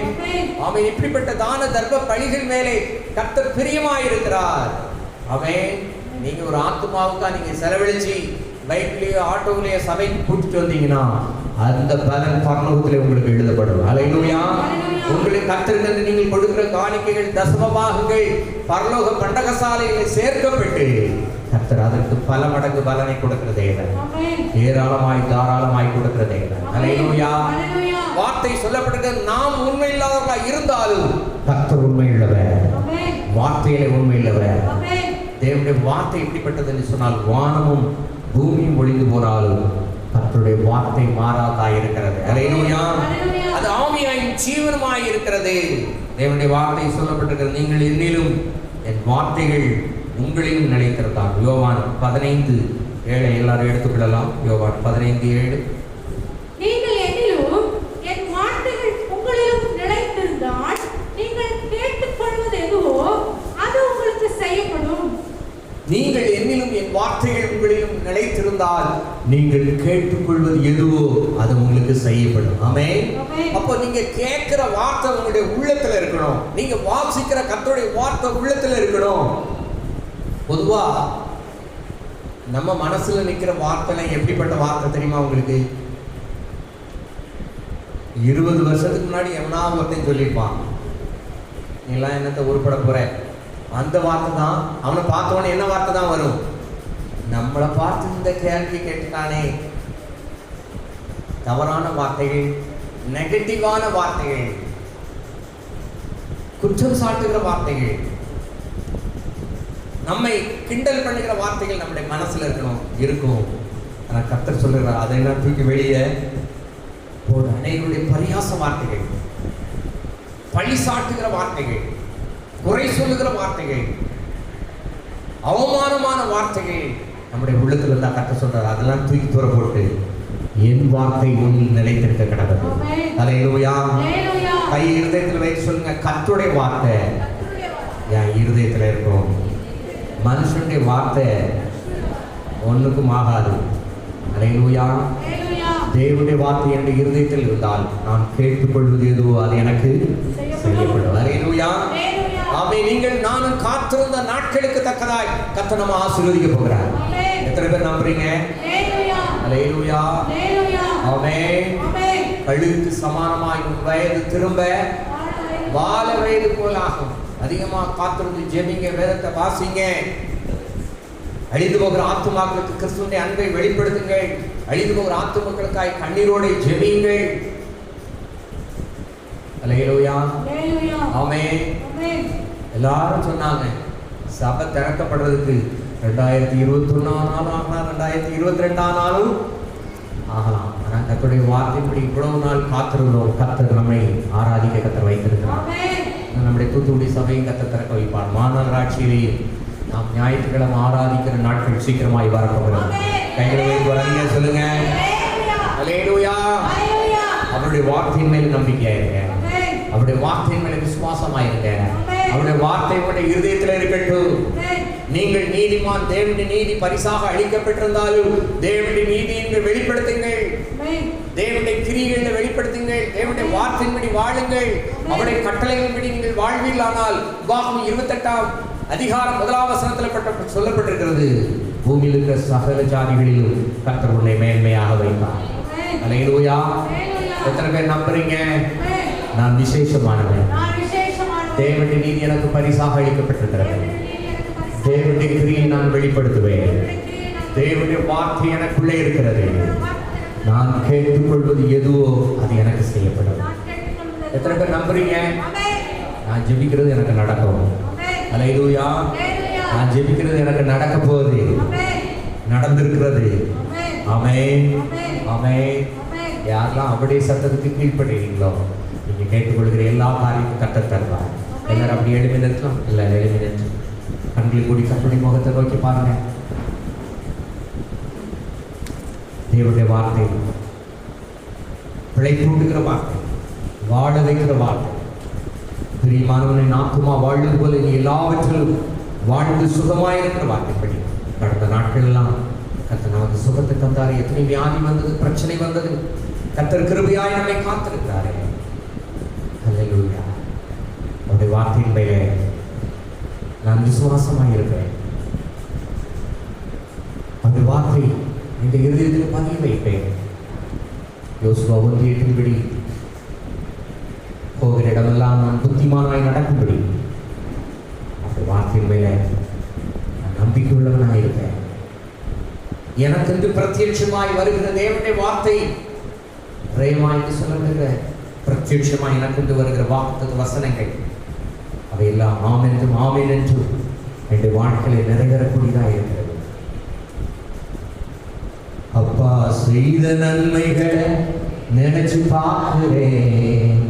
ஆமென். இப்படிப்பட்ட தான தர்ம பலிகள் மேலே கர்த்தர் பிரியமாய் இருக்கிறார். ஆமென். நீங்க ஒரு ஆத்துமாவுக்கா நீங்க செலவழிச்சு பைக்லயோ ஆட்டோவிலேயோ சபைக்கு கூட்டிட்டு வந்தீங்கன்னா அந்த பலன் பரலோகத்திலே உங்களுக்கு எழுதப்படும். அல்லேலூயா. உங்களுக்கு கர்த்தருக்கு நீங்கள் கொடுக்கிற காணிக்கைகள், தசமபாகங்கள் பரலோக பண்டகசாலையில் சேர்க்கப்பட்டு கர்த்தர் அதற்கு பல மடங்கு பலனை கொடுக்கிற தேவன். ஏராளமாய் தாராளமாய் கொடுக்கிற தேவன். அல்லேலூயா. வார்த்தை சொல்லப்பட்டிருக்கிறது, நாம் உண்மை இல்லாதவர்களாக இருந்தாலும் கர்த்தர் உண்மை உள்ளவர். வார்த்தையிலே உண்மை உள்ளவர். தேவனுடைய வார்த்தை எப்படிப்பட்டது என்று சொன்னால், வானமும் பூமியும் ஒழிந்து போனாலும் கர்த்தருடைய வார்த்தை மாறாதாய் இருக்கிறது. அல்லேலூயா. அது ஆவியாயும் ஜீவனுமாய் இருக்கிறது. தேவனுடைய வார்த்தை சொல்லப்பட்டிருக்கிறது, நீங்கள் என்னிலும் என் வார்த்தைகள் உங்களிலும் நிலைத்திருந்தால். யோவான் 15:7 எல்லாரும் எடுத்துக்கொள்ளலாம். யோவான் 15:7. நீங்கள் என்னிலும் என் வார்த்தைகள் உங்களிலும் நிலைத்திருந்தால் நீங்கள் கேட்டுக்கொள்வது எதுவோ அது உங்களுக்கு செய்யப்படும். நீங்கள் என்னிலும் என் வார்த்தைகள் உங்களிலும் நிலைத்திருந்தால் நீங்கள் கேட்டுக்கொள்வது எதுவோ அது உங்களுக்கு செய்யப்படும். ஆமென். அப்போ நீங்க கேட்கிற வார்த்தை உங்களுடைய உள்ளத்துல இருக்கணும். நீங்க வாசிக்கிற கர்த்தருடைய வார்த்தை உள்ளத்துல இருக்கணும். பொதுவா நம்ம மனசுல நிக்கிற வார்த்தை எப்படிப்பட்ட வார்த்தை தெரியுமா உங்களுக்கு? 20 வருஷத்துக்கு முன்னாடி எவனாவது ஒருத்தன் சொல்லியிருப்பான், நீ எல்லாம் என்னத்தை உருப்பட போற, அந்த வார்த்தை தான். அவனை பார்த்தவொடனே என்ன வார்த்தை தான் வரும்? நம்மளை பார்த்து இந்த கேள்வி கேட்டுட்டானே. தவறான வார்த்தைகள், நெகட்டிவான வார்த்தைகள், குற்றம் சாட்டுகிற வார்த்தைகள், நம்மை கிண்டல் பண்ணுகிற வார்த்தைகள் நம்முடைய மனசுல இருக்கும். ஆனா கர்த்தர் சொல்லுகிறார், அதையெல்லாம் தூக்கி வெளியே போடு. அனைவருடைய பரியாச வார்த்தைகள், பழி சாட்டுகிற வார்த்தைகள், குறை சொல்லுகிற வார்த்தைகள், அவமானமான வார்த்தைகள் நம்முடைய உள்ளத்துல இருந்தா கர்த்தர் சொல்றார், அதெல்லாம் தூக்கி தூர போட்டு என் வார்த்தை உன்னில் நிலைத்திருக்க கிடக்குது. அல்லேலூயா. கை இருதயத்தில் வைத்து சொல்லுங்க, கர்த்தருடைய வார்த்தை என் இருதயத்தில் இருக்கும். மனுஷனுடைய வார்த்தை ஒண்ணுக்கும் ஆகாது. அல்லேலூயா. தேவனுடைய வார்த்தை என்னுடைய இருதயத்தில் இருந்தால் நான் கேட்டுக்கொள்வது எதுவோ அது எனக்கு செய்யப்படும். அல்லேலூயா. ஆமே. நீங்கள் நானும் காத்திருந்த நாட்களுக்கு தக்கதாய் கர்த்தர் நம்ம ஆசீர்வதிக்க போகிறார். எத்தனை பேர் நம்புறீங்க? அல்லேலூயா. ஆமென். கழுகுக்கு சமானமாய் உன் வயது திரும்ப வாழ வயது போல் ஆகும். அதிகமா காத்திருந்து ஜெபிங்க, வேதத்தை வாசிங்க. அழிந்து போகிற ஆத்துமாக்களுக்கு கிறிஸ்துவின் அன்பை வெளிப்படுத்துங்கள். அழிந்து போகிற ஆத்துமாக்களுக்காய் கண்ணீரோடு ஜெபியுங்கள். அல்லேலூயா. ஆமென். எல்லாரும் சொன்னாங்க சபை திறக்கப்படுறதுக்கு 2021 ஆனாலும் 2022 ஆனாலும் ஆகலாம். ஆனால் கர்த்தருடைய வார்த்தைப்படி இவ்வளவு நாள் காத்திருந்தோம். கர்த்தர் நம்மை ஆராதிக்க கர்த்தர் வைத்திருக்கிறார். நம்முடைய தூத்துக்குடி சபையும் கர்த்தர் திறக்க வைப்பார். மாநகராட்சியிலே நாம் ஞாயிற்றுக்கிழமை ஆராதிக்கிற நாட்கள் சீக்கிரமாய் வரப்போகிறது. கைகளை வைத்து வரீங்க சொல்லுங்க. அல்லேலூயா. அவருடைய வார்த்தையின் மேல் நம்பிக்கையாயிருங்க. அவருடைய வார்த்தையின் மேல விசுவாசமாயிருங்க. அவருடைய வார்த்தை உங்களுடைய இருதயத்தில் இருக்கட்டும். நீங்கள் நீதிமான், தேவனுடைய நீதி பரிசாக அளிக்கப்பட்டிருந்தாலும் தேவனுடைய நீதியை வெளிப்படுத்துங்கள். தேவனுடைய கிரியைகளை வெளிப்படுத்துங்கள். தேவனுடைய வார்த்தையின்படி வாழுங்கள். அவருடைய கட்டளைகளின்படி நீங்கள் வாழ்வீர்களானால் உபாகமம் 28 அதிகாரம் 1ஆம் வசனத்தில் சொல்லப்பட்டிருக்கிறது, பூமியில் இருக்கிற சகல ஜாதிகளிலும் கர்த்தர் உன்னை மேன்மையாக வைப்பார். அல்லேலூயா. எத்தனை பேர் நம்புறீங்க? நான் விசேஷமானவன், தேவனுடைய நீதி எனக்கு பரிசாக அளிக்கப்பட்டிருக்கிறது, தேவனுடைய கிரியை நான் வெளிப்படுத்துவேன், தேவனுடைய வார்த்தை எனக்குள்ளே இருக்கிறது, நான் கேட்டுக்கொள்வது எதுவோ அது எனக்கு செய்யப்படும். எத்தனை பேர் நம்புறீங்க? நான் ஜெபிக்கிறது எனக்கு நடக்கும். அல்லேலூயா. நான் ஜெபிக்கிறது எனக்கு நடக்க போகுது, நடந்திருக்கிறது. ஆமென், ஆமென். யாரெல்லாம் அவருடைய சத்தத்துக்கு கீழ்ப்படுறீங்களோ நீங்க கேட்டுக்கொள்கிற எல்லா காரியத்தையும் கர்த்தர் தருவார். எல்லாரும் அப்படி எழுப்பி நிற்கலாம். எல்லாரும் எழுப்பி நின்று கண்களை கூடி கர்த்தருடைய முகத்தை நோக்கி பாருங்க. தேவனுடைய வார்த்தை பிழைப்பூட்டுகிற வார்த்தை, வாழ வைக்கிற வார்த்தை. பிரியமானவனை ஆத்துமா வாழ்வது போல நீ எல்லாவற்றிலும் வாழ்ந்து சுகமாயிருக்கிற வார்த்தைப்படி கடந்த நாட்கள் எல்லாம் கர்த்தர் நமக்கு சுகத்தை தந்தார். எத்தனை வியாதி வந்தது, பிரச்சனை வந்தது, கர்த்தர் கிருபையாய் நம்மை காத்திருக்கிறாரே. அல்லேலூயா. அவருடைய வார்த்தையின் மேலே நான் விசுவாசமாய் இருப்பேன். அந்த வார்த்தை இந்த இருதயத்தில் பதிய வைப்பேன். யோசுவா 1:8 போகிற இடமெல்லாம் நான் புத்திமானாய் நடக்கும்படி அந்த வார்த்தையின் மேலே நான் நம்பிக்கை உள்ளவனாய் இருப்பேன். எனக்கு பிரத்யட்சமாய் வருகிற தேவனுடைய வார்த்தை ரேமா என்று சொல்லப்படுகிற பிரத்யட்சமாய் எனக்கு வருகிற வாக்குத்தத்த வசனங்கள் அவையெல்லாம் ஆமென்றும் ஆமென் என்றும் என்னுடைய வாழ்க்கையில் நிறைவேறக்கூடியதாக இருக்கிறது. அப்பா செய்த நன்மைகளை நினைச்சு பார்க்கிறேன்,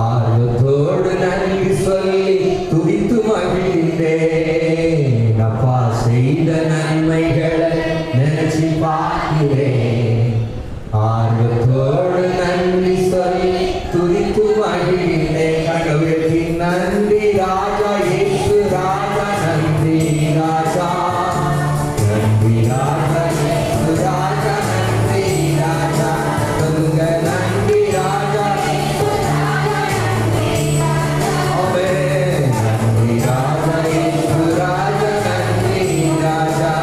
ஆர்வத்தோடு நன்றி சொல்லி துதித்து மகிழ்ந்தேன். அப்பா செய்த நன்மைகளை நினைச்சு பார்க்கிறேன், ஆர்வத்தோடு நன்றி சொல்லி துதித்து மகிழ்ந்தேன். கடவுளுக்கு நன்றி ராஜா, இயேசு ராஜா, நன்றி ராஜா, நன்றி ராஜா, இயேசு ராஜா, நன்றி ராஜா. சொல்லுங்க, நன்றி ராஜா, ஆமென். நன்றி ராஜா, இயேசு ராஜா, நன்றி ராஜா.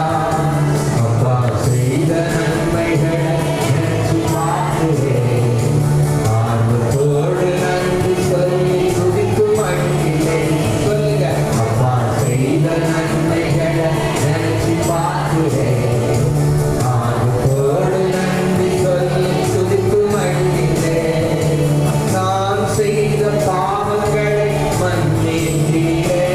அப்பா செய்த நன்மைகளை நினைச்சு பார்க்கிறேன், ஆர்வத்தோடு நன்றி சொல்லி துதித்து மகிழ்ந்தேன். சொல்லுங்க, அப்பா செய்த நன்மைகளை நினைச்சு பார்க்கிறேன், ஆர்வத்தோடு நன்றி சொல்லி துதித்து மகிழ்ந்தேன். நான் செய்த பாவங்களை மன்னித்தீரே,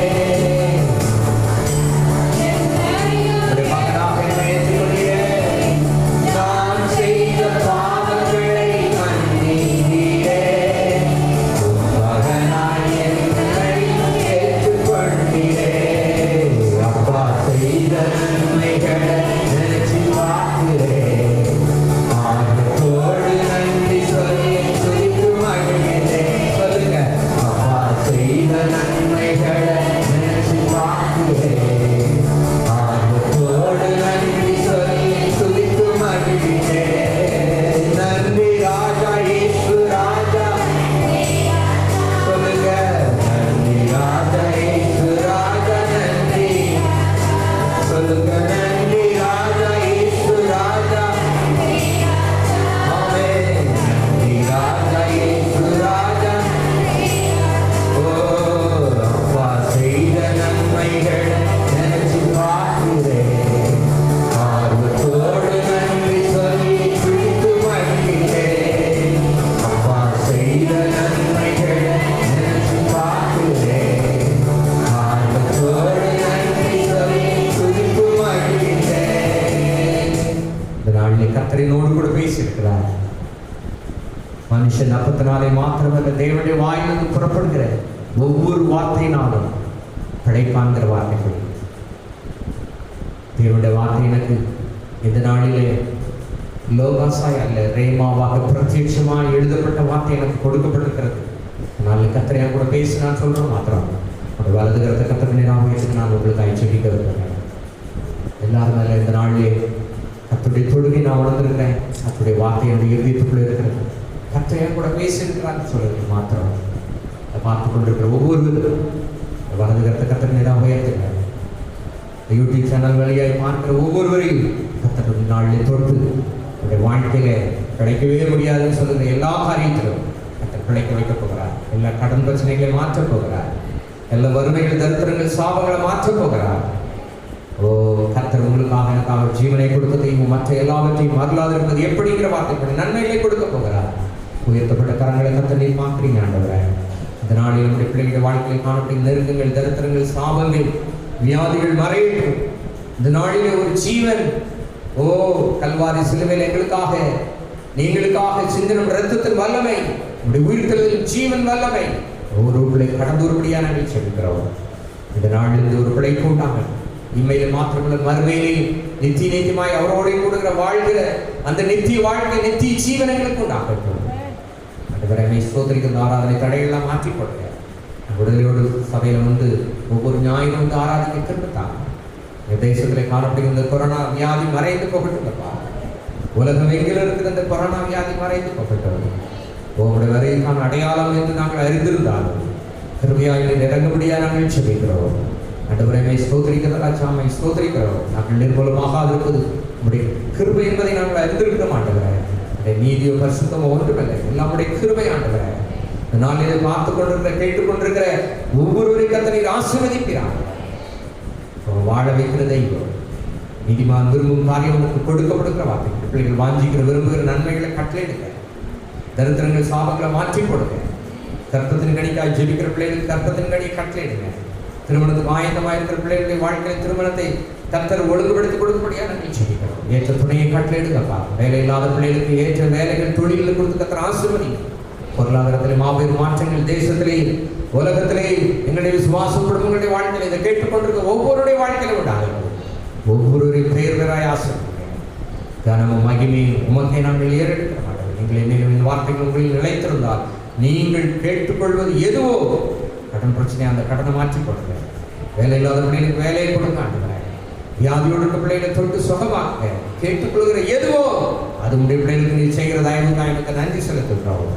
உம்முடைய மகனாக என்னை ஏற்றுக்கொண்டீரே. நான் செய்த பாவங்களை மன்னித்தீரே, உம் மகனாய் என்னை ஏற்றுக்கொண்டீரே. அப்பா செய்த நன்மைகளை நினைச்சு பார்க்கிறேன், ஆர்வத்தோடு நன்றி சொல்லி துதித்து மகிழ்ந்தேன். சொல்லுங்க, அப்பா செய்த நன்மைகளை நினைச்சு பார்க்கிறேன், ஆர்வத்தோடு நன்றி சொல்லி துதித்து மகிழ்ந்தேன். நன்றி ராஜா, இயேசு ராஜா. சொல்லுங்க, நன்றி ராஜா, இயேசு ராஜா, நன்றி. சொல்லுங்க, நன்றி ராஜா, இயேசு ராஜா, ஆமென். நன்றி ராஜா, இயேசு ராஜா. ஓ, அப்பா செய்த நன்மைகளை நினைச்சு பார்க்கிறேன், ஆர்வத்தோடு நன்றி சொல்லி துதித்து மகிழ்ந்தேன். அப்பா செய்த நன்மைகளை நினைச்சு பார்க்கிறேன், ஆர்வத்தோடு நன்றி சொல்லி துதித்து மகிழ்ந்தேன். இந்த நாளில் கர்த்தரினோடு கூட பேசியிருக்கிறார். மனுஷன் அப்பத்தினாலே மாத்திரமல்ல, தேவனுடைய வாயிலிருந்து புறப்படுகிற ஒவ்வொரு வார்த்தையினாலும் பிழைப்பான்கிற வார்த்தைகள். தேவனுடைய வார்த்தை எனக்கு இந்த நாளிலே லோகாசாய் அல்ல, ரேமாவாக பிரத்யட்சமாக எழுதப்பட்ட வார்த்தை எனக்கு கொடுக்கப்பட்டிருக்கிறது. நாளில் கர்த்தரையா கூட பேசி நான் சொல்றேன் மாத்திரம் அந்த வலதுகிறத கர்த்தரை நான் பேசுக்கு நான் உங்களுக்கு ஐச்சபிக்க இருக்கிறேன். எல்லாரும் மேலே இந்த நாளிலே கர்த்தருடைய தொழுகை நான் உணர்ந்திருக்கிறேன். கர்த்தருடைய வார்த்தை என்னுடைய இதயத்துக்குள்ளே இருக்கிறது. கர்த்தரையா கூட பேசியிருக்கிறான்னு சொல்றது மாத்திரம் பார்த்து கொண்டிருக்கிற ஒவ்வொருவரும் வலது கருத்தை கத்தர் நேராக உயர்த்துங்க. யூடியூப் சேனல் வழியாய் பார்க்கிற ஒவ்வொருவரையும் கத்தர் நாளில் தொட்டு உடைய வாழ்க்கையில கிடைக்கவே முடியாதுன்னு சொல்லுங்க எல்லா காரியத்திலும் கத்தர் கிடைக்க வைக்க போகிறார். எல்லா கடன் பிரச்சனைகளை மாற்றப் போகிறார். எல்லா வறுமைகள், தரித்திரங்கள், சாபங்களை மாற்றப் போகிறார். ஓ கத்தர் உங்களுக்காக எனக்காக ஜீவனை கொடுத்ததையும் மற்ற எல்லாவற்றையும் மறலாது இருப்பது எப்படிங்கிற வார்த்தைப்படி நன்மைகளை கொடுக்க போகிறார். உயர்த்தப்பட்ட கரங்களை கத்தர் நீர் பார்க்கிறீங்க ஆண்டவரே. இந்த நாளில் நம்முடைய பிள்ளைகளுடைய வாழ்க்கையில் காணப்படும் நெருக்கங்கள், தரித்திரங்கள், சாபங்கள், வியாதிகள் மறையட்டும். இந்த நாளிலே ஒரு ஜீவன் ஓ கல்வாரி சிலுவையில் எங்களுக்காக நீங்களுக்காக சிந்தினும் இரத்தத்தின் வல்லமை, நம்முடைய உயிர்த்தெழுதலின் ஜீவன் வல்லமை ஒவ்வொரு பிள்ளை கடந்தொருபடியா நாங்கள் செலுக்கிறோம். இந்த நாளில் இந்த ஒரு பிள்ளை கூட்டாமல் இம்மையில மாத்திரமுள்ள மறுமையிலே நித்திய நித்தியமாய் அவரோடு கூடுகிற வாழ்கிற அந்த நித்திய வாழ்க்கை, நித்திய ஜீவனங்களுக்கு உண்டாகட்டும். அந்த விரைமை சோதரிக்கிற ஆராதனை தடையெல்லாம் மாற்றி போடுங்க. விடுதலையோடு சபையில் வந்து ஒவ்வொரு ஞாயிறும் வந்து ஆராதிக்க திருப்பத்தாங்க. இந்த தேசத்தில் காணப்படுகிற இந்த கொரோனா வியாதி மறைந்து போகட்டுங்கப்பா. உலகம் எங்கிலும் இருக்கிற இந்த கொரோனா வியாதி மறைந்து போகட்டும். உங்களுடைய வரைக்கான அடையாளம் என்று நாங்கள் அறிந்திருந்தாலும் கிருபையாய் இறங்கும்படியா நாங்கள் செபிக்கிறோம். ஆண்டவரே ஸ்தோத்திரிக்கிறதா சாமை ஸ்தோத்திரிக்கிறோம். நாங்கள் நிர்மூலமாக இருப்பது நம்முடைய கிருபை என்பதை நாங்கள் அறிந்திருக்க மாட்டேங்கிறேன். நீதியோ பரிசுத்தமோ ஒன்றுமில்லை, நம்முடைய கிருபை ஆண்டவரே. நாளிலே பார்த்து கொண்டிருக்கிற கேட்டுக்கொண்டிருக்கிற ஒவ்வொருவரையும் கர்த்தர் நீர் ஆசீர்வதிக்கிறார். வாழ வைக்கிற தெய்வம் நீதிமான் விரும்பும் காரியம் உங்களுக்கு கொடுக்கப்படுகிற வார்த்தை. பிள்ளைகள் வாஞ்சிக்கிற விரும்புகிற நன்மைகளை கட்டளையிடுங்க. தரித்திரங்கள் சாபங்களை மாற்றி கொடுங்க. கர்த்தத்தின் கணிக்காய் ஜெபிக்கிற பிள்ளைகளுக்கு கர்த்தத்தின் கணியை கட்டளையிடுங்க. திருமணத்துக்கு ஆயத்தமாக இருக்கிற பிள்ளைகளுடைய வாழ்க்கையை திருமணத்தை கர்த்தர் ஒழுங்குபடுத்தி கொடுக்கபடியா நாங்கள் ஜெபிக்கிறோம். ஏற்ற துணையை கட்டளையிடுங்கப்பா. வேலை இல்லாத பிள்ளைகளுக்கு ஏற்ற வேலைகள் தொழில்களை கொடுத்து கர்த்தர் ஆசீர்வதிங்க. பொருளாதாரத்திலே மாபெரும் மாற்றங்கள், தேசத்திலே உலகத்திலே எங்களுடைய விசுவாச குடும்பங்களுடைய வாழ்க்கையில் இதை கேட்டுக்கொண்டிருக்க ஒவ்வொருடைய வாழ்க்கையில உண்டாகும். ஒவ்வொருவரையும் பெயர் பெறாய் ஆசீர்வதிங்க. கனமும் மகிமையும் உமக்கே நாங்கள் ஏறெடுக்க மாட்டோம். நீங்கள் என்னின் வார்த்தைகள் உங்களில் நிலைத்திருந்தால் நீங்கள் கேட்டுக்கொள்வது எதுவோ, கடன் பிரச்சனை அந்த கடனை மாற்றி கொடுங்க. வேலை இல்லாத பிள்ளைகளுக்கு வேலையை கொடுங்க ஆண்டுகிறேன். வியாதியோடு இருக்க பிள்ளைகளை தொட்டு சுகமாக்க கேட்டுக்கொள்கிற எதுவோ அது உடைய பிள்ளைகளுக்கு நீ செய்கிற தயவுக்கு நன்றி செலுத்துகிறோம்.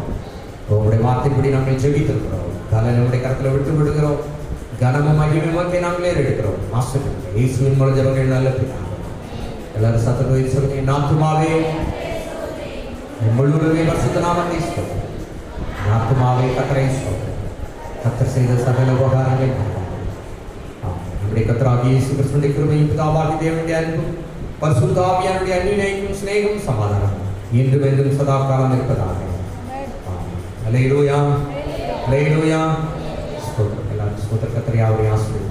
உங்களுடைய வார்த்தைப்படி நாங்கள் ஜெபித்திருக்கிறோம். தலை நம்முடைய கரத்தில் விட்டு விடுகிறோம். கனமும் மகிமையுமாக்கே நாங்களே எடுக்கிறோம். மாஸ்டர் இயேசுவின் மூலம் ஜெபங்கள் நல்ல பிதாவே. எல்லாரும் சத்தத்தை சொல்லுங்க. நாத்துமாவே முழுவதுமே பரிசுத்த நாமத்தை ஸ்தோத்திரம். நாத்துமாவே கர்த்தரை ஸ்தோத்திரம். கர்த்தர் செய்த சகல உபகாரங்களை நம்முடைய கர்த்தராகிய இயேசு கிறிஸ்துவின் கிருபையும் பிதாவாகிய தேவனுடைய அன்பும் பரிசுத்த ஆவியானுடைய அன்பினையும் சிநேகமும் சமாதானம் இன்றும் என்றும் சதா காலம் இருப்பதாக. அல்லேலூயா, அல்லேலூயா. ஸ்தோத்திரம். எல்லாரும் ஸ்தோத்திர கர்த்தரை அவரை ஆசீர்வதிப்பார்.